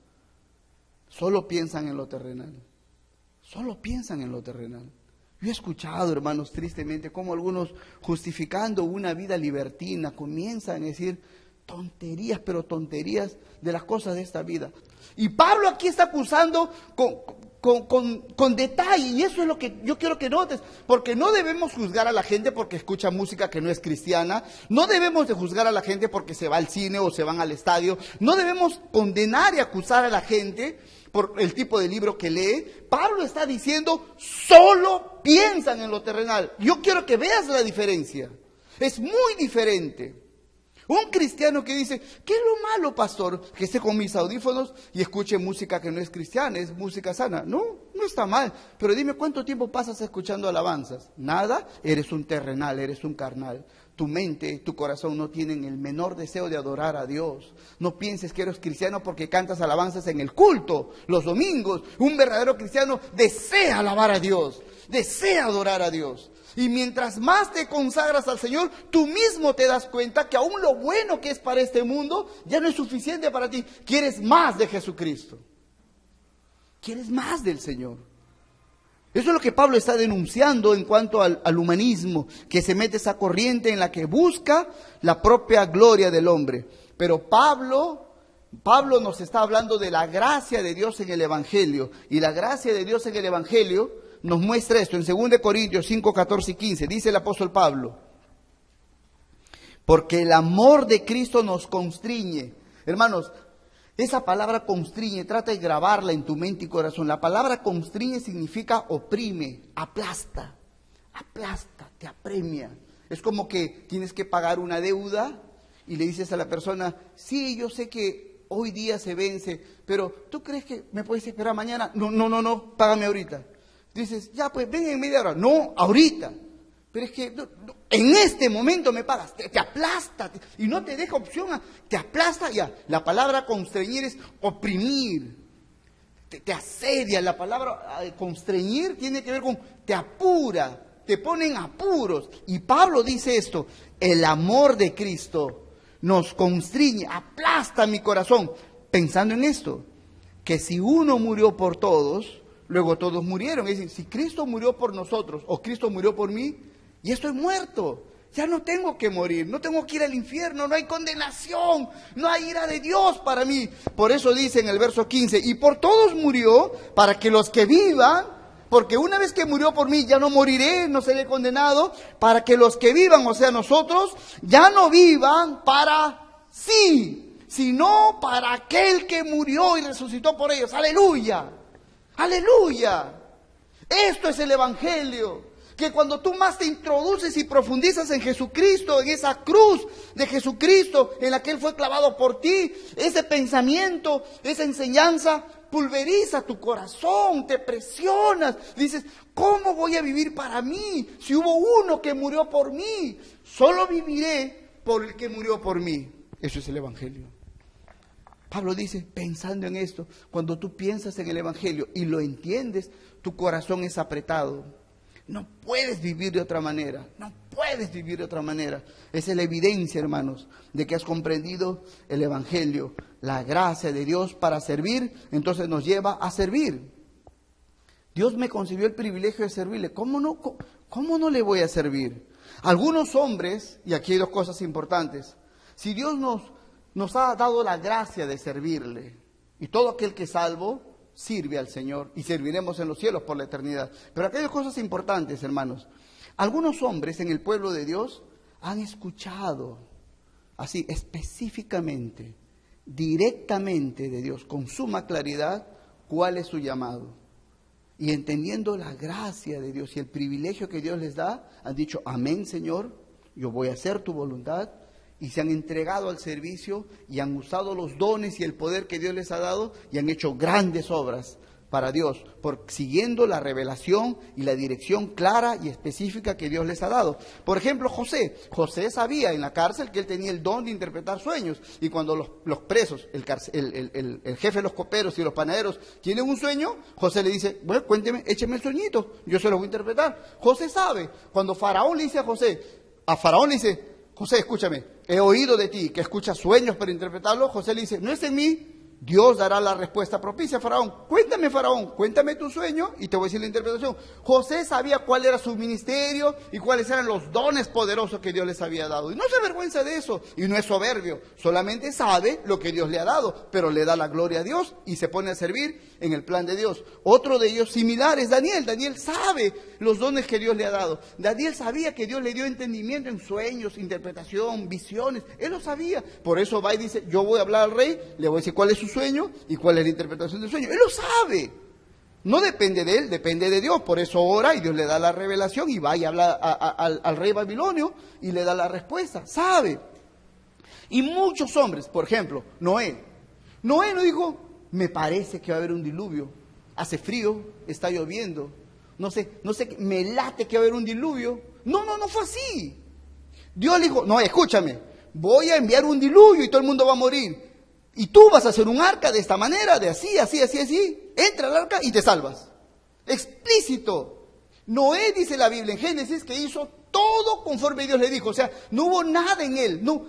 Solo piensan en lo terrenal. Solo piensan en lo terrenal. Yo he escuchado, hermanos, tristemente, cómo algunos, justificando una vida libertina, comienzan a decir, tonterías, pero tonterías de las cosas de esta vida. Y Pablo aquí está acusando con detalle, y eso es lo que yo quiero que notes, porque no debemos juzgar a la gente porque escucha música que no es cristiana, no debemos de juzgar a la gente porque se va al cine o se van al estadio, no debemos condenar y acusar a la gente por el tipo de libro que lee. Pablo está diciendo, solo piensan en lo terrenal. Yo quiero que veas la diferencia, es muy diferente. Un cristiano que dice, ¿qué es lo malo, pastor? Que esté con mis audífonos y escuche música que no es cristiana, es música sana. No, no está mal. Pero dime, ¿cuánto tiempo pasas escuchando alabanzas? Nada, eres un terrenal, eres un carnal. Tu mente, tu corazón no tienen el menor deseo de adorar a Dios. No pienses que eres cristiano porque cantas alabanzas en el culto, los domingos. Un verdadero cristiano desea alabar a Dios, desea adorar a Dios. Y mientras más te consagras al Señor, tú mismo te das cuenta que aún lo bueno que es para este mundo ya no es suficiente para ti. Quieres más de Jesucristo. Quieres más del Señor. Eso es lo que Pablo está denunciando en cuanto al humanismo, que se mete esa corriente en la que busca la propia gloria del hombre. Pero Pablo nos está hablando de la gracia de Dios en el Evangelio. Y la gracia de Dios en el Evangelio nos muestra esto en 2 Corintios 5, 14 y 15. Dice el apóstol Pablo, porque el amor de Cristo nos constriñe. Hermanos, esa palabra constriñe, trata de grabarla en tu mente y corazón. La palabra constriñe significa oprime, aplasta, te apremia. Es como que tienes que pagar una deuda y le dices a la persona, sí, yo sé que hoy día se vence, pero ¿tú crees que me puedes esperar mañana? No, págame ahorita. Dices, ya pues ven en media hora. No, ahorita. Pero es que en este momento me pagas. Te aplasta y no te deja opción. Te aplasta ya. La palabra constreñir es oprimir. Te asedia. La palabra constreñir tiene que ver con te apura. Te pone en apuros. Y Pablo dice esto. El amor de Cristo nos constriñe, aplasta mi corazón. Pensando en esto. Que si uno murió por todos, luego todos murieron. Es decir, si Cristo murió por nosotros o Cristo murió por mí, y estoy muerto, ya no tengo que morir, no tengo que ir al infierno, no hay condenación, no hay ira de Dios para mí. Por eso dice en el verso 15, y por todos murió para que los que vivan, porque una vez que murió por mí ya no moriré, no seré condenado, para que los que vivan, o sea nosotros, ya no vivan para sí, sino para aquel que murió y resucitó por ellos. ¡Aleluya! ¡Aleluya! Esto es el Evangelio, que cuando tú más te introduces y profundizas en Jesucristo, en esa cruz de Jesucristo en la que Él fue clavado por ti, ese pensamiento, esa enseñanza pulveriza tu corazón, te presionas, dices, ¿cómo voy a vivir para mí si hubo uno que murió por mí? Solo viviré por el que murió por mí. Eso es el Evangelio. Pablo dice, pensando en esto, cuando tú piensas en el Evangelio y lo entiendes, tu corazón es apretado. No puedes vivir de otra manera, no puedes vivir de otra manera. Esa es la evidencia, hermanos, de que has comprendido el Evangelio, la gracia de Dios para servir, entonces nos lleva a servir. Dios me concedió el privilegio de servirle, ¿cómo no le voy a servir? Algunos hombres, y aquí hay dos cosas importantes, si Dios nos ha dado la gracia de servirle, y todo aquel que es salvo sirve al Señor, y serviremos en los cielos por la eternidad. Pero aquí hay dos cosas importantes, hermanos. Algunos hombres en el pueblo de Dios han escuchado, así específicamente, directamente de Dios, con suma claridad, cuál es su llamado. Y entendiendo la gracia de Dios y el privilegio que Dios les da, han dicho, amén, Señor, yo voy a hacer tu voluntad. Y se han entregado al servicio y han usado los dones y el poder que Dios les ha dado y han hecho grandes obras para Dios, siguiendo la revelación y la dirección clara y específica que Dios les ha dado. Por ejemplo, José sabía en la cárcel que él tenía el don de interpretar sueños, y cuando los presos, el jefe de los coperos y los panaderos tienen un sueño, José le dice, bueno, cuénteme, écheme el sueñito, yo se lo voy a interpretar. José sabe, cuando Faraón le dice a Faraón le dice, José, escúchame, he oído de ti que escuchas sueños para interpretarlos. José le dice, no es en mí, Dios dará la respuesta propicia a Faraón. Faraón, cuéntame tu sueño y te voy a decir la interpretación. José sabía cuál era su ministerio y cuáles eran los dones poderosos que Dios les había dado. Y no se avergüenza de eso y no es soberbio, solamente sabe lo que Dios le ha dado, pero le da la gloria a Dios y se pone a servir en el plan de Dios. Otro de ellos similar es Daniel. Daniel sabe los dones que Dios le ha dado. Daniel sabía que Dios le dio entendimiento en sueños, interpretación, visiones. Él lo sabía. Por eso va y dice, yo voy a hablar al rey, le voy a decir cuál es su sueño y cuál es la interpretación del sueño. Él lo sabe. No depende de él, depende de Dios. Por eso ora y Dios le da la revelación y va y habla al rey babilonio y le da la respuesta. Sabe. Y muchos hombres, por ejemplo, Noé. Noé no dijo, me parece que va a haber un diluvio. Hace frío, está lloviendo. No sé, me late que va a haber un diluvio. No fue así. Dios le dijo, no, escúchame, voy a enviar un diluvio y todo el mundo va a morir. Y tú vas a hacer un arca de esta manera, de así. Entra al arca y te salvas. Explícito. Noé, dice la Biblia en Génesis, que hizo todo conforme Dios le dijo. O sea, no hubo nada en él. No.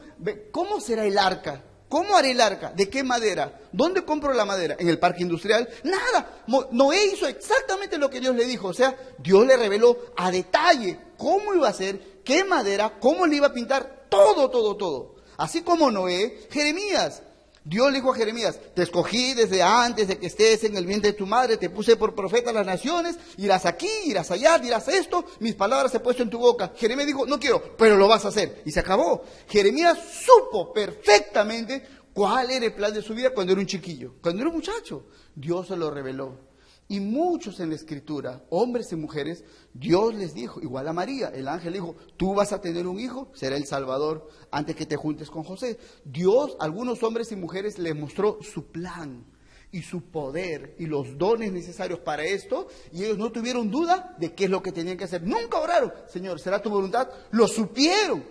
¿Cómo será el arca? ¿Cómo haré el arca? ¿De qué madera? ¿Dónde compro la madera? ¿En el parque industrial? Nada. Noé hizo exactamente lo que Dios le dijo. O sea, Dios le reveló a detalle cómo iba a hacer, qué madera, cómo le iba a pintar, todo. Así como Noé, Jeremías. Dios le dijo a Jeremías, te escogí desde antes de que estés en el vientre de tu madre, te puse por profeta a las naciones, irás aquí, irás allá, dirás esto, mis palabras he puesto en tu boca. Jeremías dijo, no quiero, pero lo vas a hacer. Y se acabó. Jeremías supo perfectamente cuál era el plan de su vida cuando era un chiquillo, cuando era un muchacho. Dios se lo reveló. Y muchos en la Escritura, hombres y mujeres, Dios les dijo, igual a María, el ángel dijo, tú vas a tener un hijo, será el Salvador, antes que te juntes con José. Dios, algunos hombres y mujeres, les mostró su plan y su poder y los dones necesarios para esto, y ellos no tuvieron duda de qué es lo que tenían que hacer. Nunca oraron, Señor, ¿será tu voluntad? Lo supieron,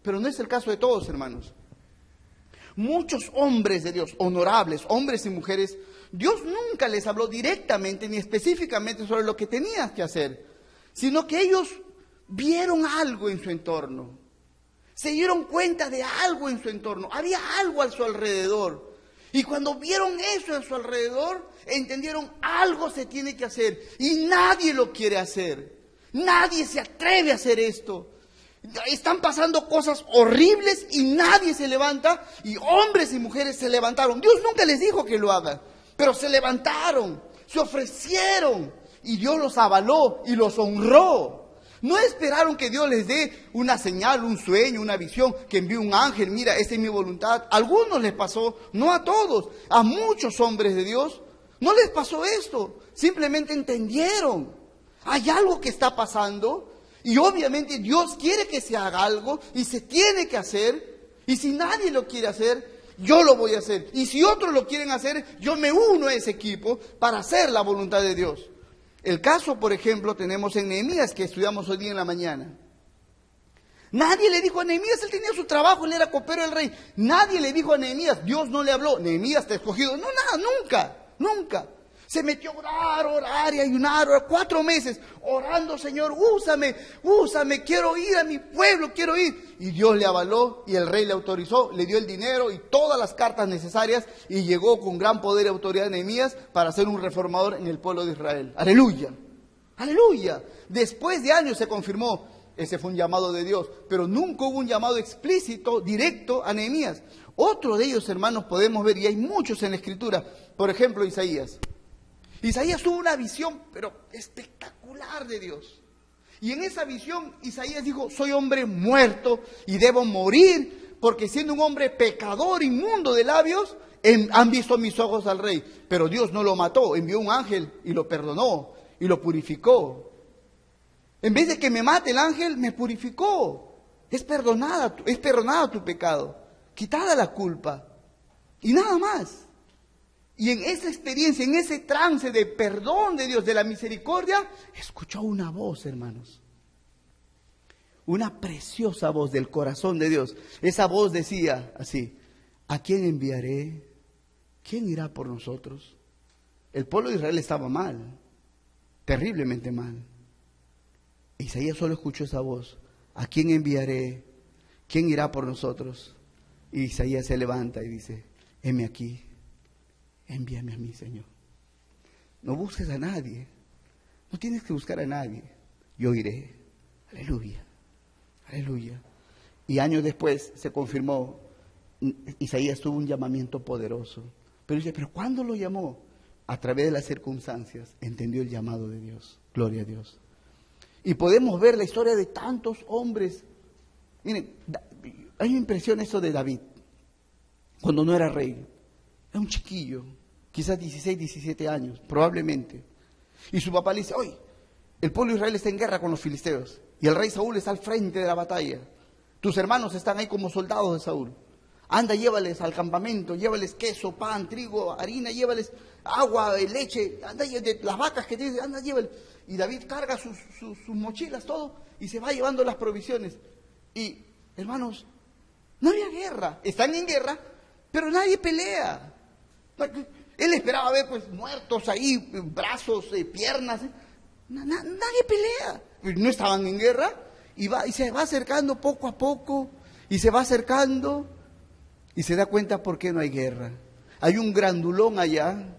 pero no es el caso de todos, hermanos. Muchos hombres de Dios, honorables, hombres y mujeres, Dios nunca les habló directamente ni específicamente sobre lo que tenían que hacer, sino que ellos vieron algo en su entorno, se dieron cuenta de algo en su entorno, había algo a su alrededor. Y cuando vieron eso a su alrededor, entendieron algo se tiene que hacer y nadie lo quiere hacer, nadie se atreve a hacer esto. Están pasando cosas horribles y nadie se levanta, y hombres y mujeres se levantaron. Dios nunca les dijo que lo hagan, pero se levantaron, se ofrecieron y Dios los avaló y los honró. No esperaron que Dios les dé una señal, un sueño, una visión, que envíe un ángel, mira, esta es mi voluntad. A algunos les pasó, no a todos, a muchos hombres de Dios no les pasó esto, simplemente entendieron, hay algo que está pasando. Y obviamente Dios quiere que se haga algo y se tiene que hacer. Y si nadie lo quiere hacer, yo lo voy a hacer. Y si otros lo quieren hacer, yo me uno a ese equipo para hacer la voluntad de Dios. El caso, por ejemplo, tenemos en Nehemías, que estudiamos hoy día en la mañana. Nadie le dijo a Nehemías, él tenía su trabajo, él era copero del rey. Nadie le dijo a Nehemías, Dios no le habló, Nehemías te ha escogido. No, nada, nunca. Se metió a orar y ayunar, 4 meses, orando, Señor, úsame, quiero ir a mi pueblo, quiero ir. Y Dios le avaló y el rey le autorizó, le dio el dinero y todas las cartas necesarias y llegó con gran poder y autoridad Nehemías para ser un reformador en el pueblo de Israel. Aleluya, aleluya. Después de años se confirmó, ese fue un llamado de Dios, pero nunca hubo un llamado explícito, directo a Nehemías. Otro de ellos, hermanos, podemos ver, y hay muchos en la Escritura, por ejemplo, Isaías. Isaías tuvo una visión, pero espectacular de Dios. Y en esa visión Isaías dijo, soy hombre muerto y debo morir, porque siendo un hombre pecador, inmundo de labios, han visto mis ojos al rey. Pero Dios no lo mató, envió un ángel y lo perdonó y lo purificó. En vez de que me mate el ángel, me purificó. Es perdonado tu pecado, quitada la culpa y nada más. Y en esa experiencia, en ese trance de perdón de Dios, de la misericordia, escuchó una voz, hermanos. Una preciosa voz del corazón de Dios. Esa voz decía así, ¿a quién enviaré? ¿Quién irá por nosotros? El pueblo de Israel estaba mal, terriblemente mal. Isaías solo escuchó esa voz, ¿a quién enviaré? ¿Quién irá por nosotros? Y Isaías se levanta y dice, heme aquí. envíame a mí, Señor. No busques a nadie, no tienes que buscar a nadie, yo iré. Aleluya, aleluya. Y años después se confirmó, Isaías tuvo un llamamiento poderoso. Pero dice, ¿pero cuándo lo llamó? A través de las circunstancias entendió el llamado de Dios. Gloria a Dios. Y podemos ver la historia de tantos hombres. Miren, hay una impresión eso de David, cuando no era rey. Era un chiquillo, quizás 16, 17 años, probablemente. Y su papá le dice, oye, el pueblo de Israel está en guerra con los filisteos. Y el rey Saúl está al frente de la batalla. Tus hermanos están ahí como soldados de Saúl. Anda, llévales al campamento, llévales queso, pan, trigo, harina, llévales agua, leche, anda, de las vacas que tienes, anda, llévales. Y David carga sus mochilas, todo, y se va llevando las provisiones. Y, hermanos, no había guerra. Están en guerra, pero nadie pelea. Él esperaba ver, pues, muertos ahí, brazos, piernas. Nadie pelea. No estaban en guerra, y se va acercando poco a poco, y se va acercando, y se da cuenta por qué no hay guerra. Hay un grandulón allá,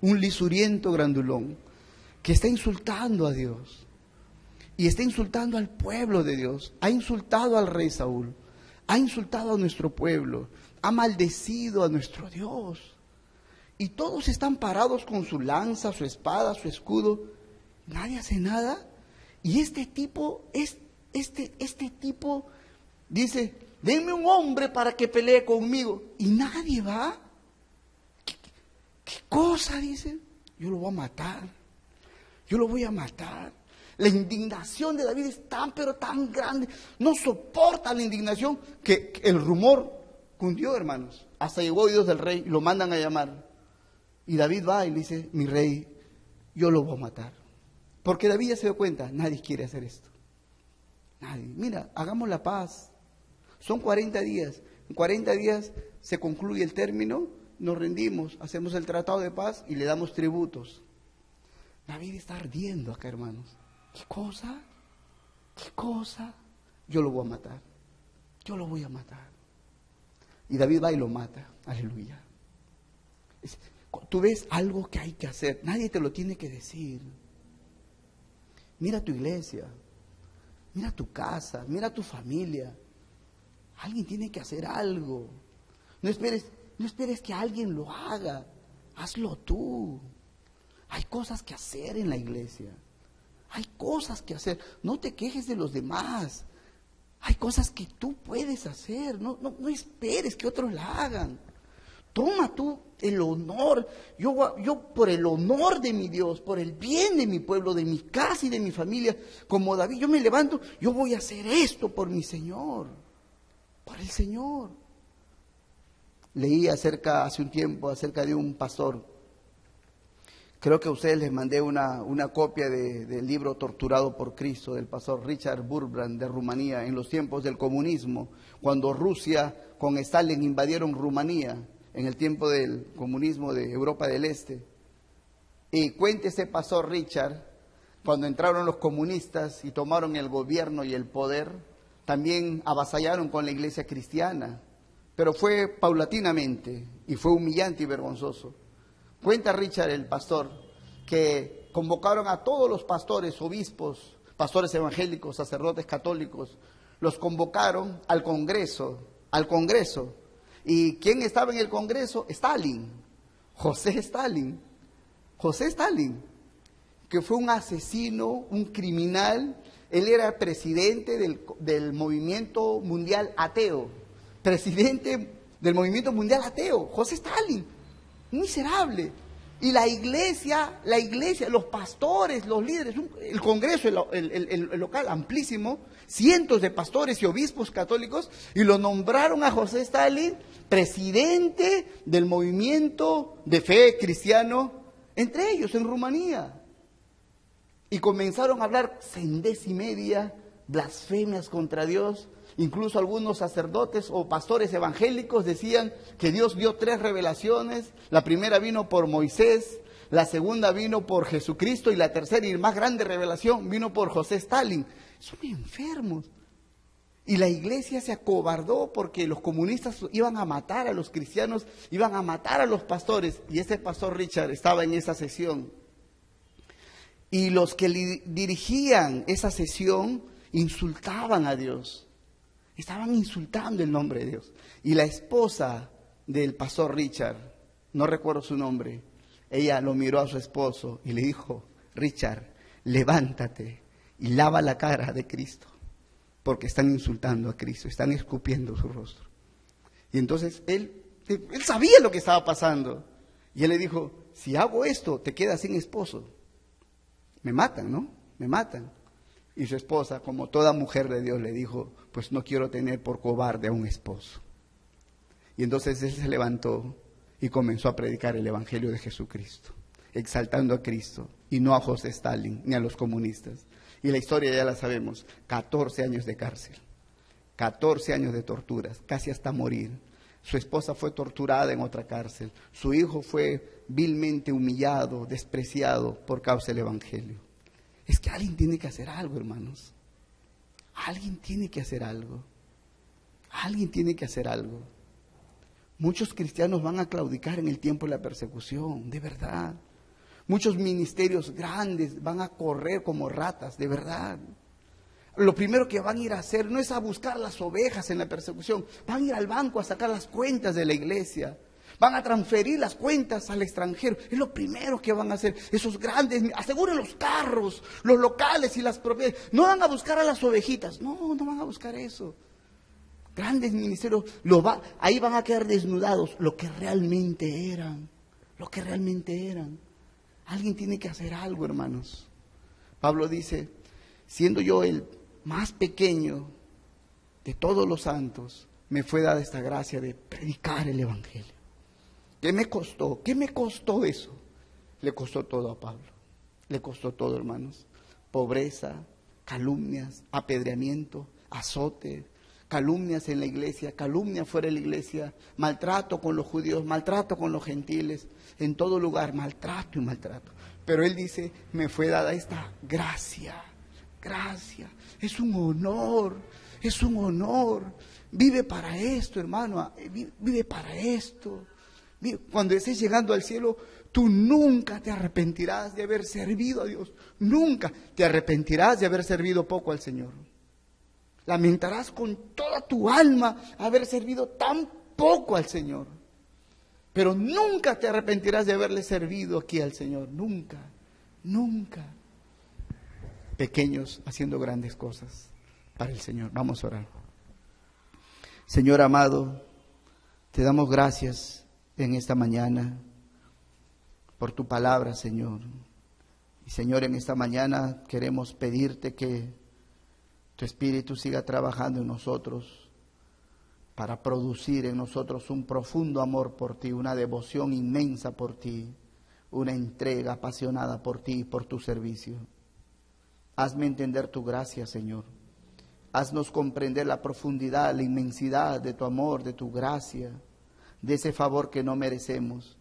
un lisuriento grandulón, que está insultando a Dios, y está insultando al pueblo de Dios, ha insultado al rey Saúl, ha insultado a nuestro pueblo, ha maldecido a nuestro Dios, y todos están parados con su lanza, su espada, su escudo, nadie hace nada, y este tipo dice, denme un hombre para que pelee conmigo, y nadie va. ¿Qué cosa? Dice, yo lo voy a matar, yo lo voy a matar. La indignación de David es tan, pero tan grande, no soporta la indignación, que el rumor cundió, hermanos, hasta llegó a oídos del rey, y lo mandan a llamar, y David va y le dice, mi rey, yo lo voy a matar, porque David ya se dio cuenta, nadie quiere hacer esto, nadie. Mira, hagamos la paz, son 40 días, en 40 días se concluye el término, nos rendimos, hacemos el tratado de paz y le damos tributos. David está ardiendo acá, hermanos. ¿Qué cosa? ¿Qué cosa? Yo lo voy a matar, yo lo voy a matar. Y David va y lo mata, aleluya. Tú ves algo que hay que hacer, nadie te lo tiene que decir. Mira tu iglesia, mira tu casa, mira tu familia. Alguien tiene que hacer algo. No esperes que alguien lo haga. Hazlo tú. Hay cosas que hacer en la iglesia. Hay cosas que hacer. No te quejes de los demás. Hay cosas que tú puedes hacer. No esperes que otros la hagan. Toma tú el honor. Yo por el honor de mi Dios, por el bien de mi pueblo, de mi casa y de mi familia, como David, yo me levanto, yo voy a hacer esto por mi Señor. Por el Señor. Leí hace un tiempo acerca de un pastor. Creo que a ustedes les mandé una copia del libro Torturado por Cristo, del pastor Richard Burbrand de Rumanía, en los tiempos del comunismo, cuando Rusia con Stalin invadieron Rumanía, en el tiempo del comunismo de Europa del Este. Y cuenta ese pastor Richard, cuando entraron los comunistas y tomaron el gobierno y el poder, también avasallaron con la iglesia cristiana, pero fue paulatinamente y fue humillante y vergonzoso. Cuenta Richard, el pastor, que convocaron a todos los pastores, obispos, pastores evangélicos, sacerdotes católicos, los convocaron al Congreso. ¿Y quién estaba en el Congreso? Stalin, José Stalin, que fue un asesino, un criminal. Él era presidente del movimiento mundial ateo, José Stalin, miserable. Y la iglesia, los pastores, los líderes, el Congreso, el local amplísimo, cientos de pastores y obispos católicos, y lo nombraron a José Stalin presidente del movimiento de fe cristiano, entre ellos en Rumanía. Y comenzaron a hablar sandez y media, blasfemias contra Dios. Incluso algunos sacerdotes o pastores evangélicos decían que Dios dio 3 revelaciones. La primera vino por Moisés, la segunda vino por Jesucristo y la tercera y más grande revelación vino por José Stalin. Son enfermos. Y la iglesia se acobardó porque los comunistas iban a matar a los cristianos, iban a matar a los pastores. Y ese pastor Richard estaba en esa sesión. Y los que dirigían esa sesión insultaban a Dios. Estaban insultando el nombre de Dios. Y la esposa del pastor Richard, no recuerdo su nombre, ella lo miró a su esposo y le dijo: Richard, levántate y lava la cara de Cristo, porque están insultando a Cristo, están escupiendo su rostro. Y entonces él sabía lo que estaba pasando. Y él le dijo: si hago esto, te quedas sin esposo. Me matan, ¿no? Me matan. Y su esposa, como toda mujer de Dios, le dijo: pues no quiero tener por cobarde a un esposo. Y entonces él se levantó y comenzó a predicar el Evangelio de Jesucristo, exaltando a Cristo y no a José Stalin ni a los comunistas. Y la historia ya la sabemos: 14 años de cárcel, 14 años de torturas, casi hasta morir. Su esposa fue torturada en otra cárcel, su hijo fue vilmente humillado, despreciado por causa del Evangelio. Es que alguien tiene que hacer algo, hermanos. Alguien tiene que hacer algo. Alguien tiene que hacer algo. Muchos cristianos van a claudicar en el tiempo de la persecución, de verdad. Muchos ministerios grandes van a correr como ratas, de verdad. Lo primero que van a ir a hacer no es a buscar las ovejas en la persecución, van a ir al banco a sacar las cuentas de la iglesia. Van a transferir las cuentas al extranjero. Es lo primero que van a hacer. Esos grandes, aseguren los carros, los locales y las propiedades. No van a buscar a las ovejitas. No, no van a buscar eso. Grandes ministerios, ahí van a quedar desnudados lo que realmente eran. Lo que realmente eran. Alguien tiene que hacer algo, hermanos. Pablo dice: siendo yo el más pequeño de todos los santos, me fue dada esta gracia de predicar el Evangelio. ¿Qué me costó? ¿Qué me costó eso? Le costó todo a Pablo. Le costó todo, hermanos. Pobreza, calumnias, apedreamiento, azote, calumnias en la iglesia, calumnia fuera de la iglesia, maltrato con los judíos, maltrato con los gentiles, en todo lugar, maltrato y maltrato. Pero él dice: me fue dada esta gracia, gracia. Es un honor, es un honor. Vive para esto, hermano, vive para esto. Cuando estés llegando al cielo, tú nunca te arrepentirás de haber servido a Dios. Nunca te arrepentirás de haber servido poco al Señor. Lamentarás con toda tu alma haber servido tan poco al Señor. Pero nunca te arrepentirás de haberle servido aquí al Señor. Nunca, nunca. Pequeños haciendo grandes cosas para el Señor. Vamos a orar. Señor amado, te damos gracias en esta mañana por tu palabra, Señor. Y Señor, en esta mañana queremos pedirte que tu Espíritu siga trabajando en nosotros para producir en nosotros un profundo amor por ti, una devoción inmensa por ti, una entrega apasionada por ti y por tu servicio. Hazme entender tu gracia, Señor. Haznos comprender la profundidad, la inmensidad de tu amor, de tu gracia, de ese favor que no merecemos,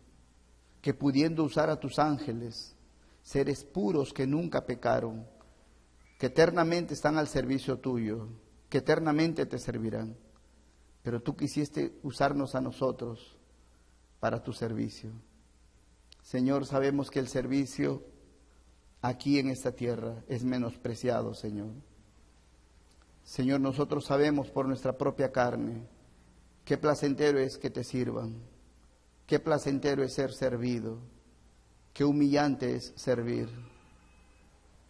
que pudiendo usar a tus ángeles, seres puros que nunca pecaron, que eternamente están al servicio tuyo, que eternamente te servirán, pero tú quisiste usarnos a nosotros para tu servicio. Señor, sabemos que el servicio aquí en esta tierra es menospreciado, Señor. Señor, nosotros sabemos por nuestra propia carne qué placentero es que te sirvan, qué placentero es ser servido, qué humillante es servir.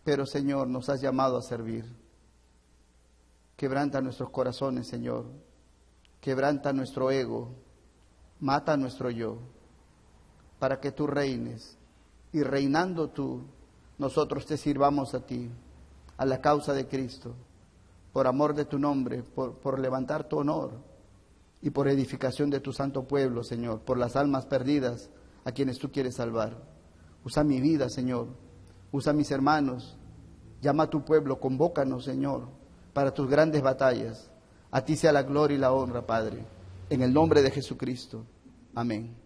Pero, Señor, nos has llamado a servir. Quebranta nuestros corazones, Señor. Quebranta nuestro ego. Mata nuestro yo, para que tú reines. Y reinando tú, nosotros te sirvamos a ti, a la causa de Cristo, por amor de tu nombre, por levantar tu honor y por edificación de tu santo pueblo, Señor, por las almas perdidas a quienes tú quieres salvar. Usa mi vida, Señor. Usa a mis hermanos. Llama a tu pueblo, convócanos, Señor, para tus grandes batallas. A ti sea la gloria y la honra, Padre. En el nombre de Jesucristo. Amén.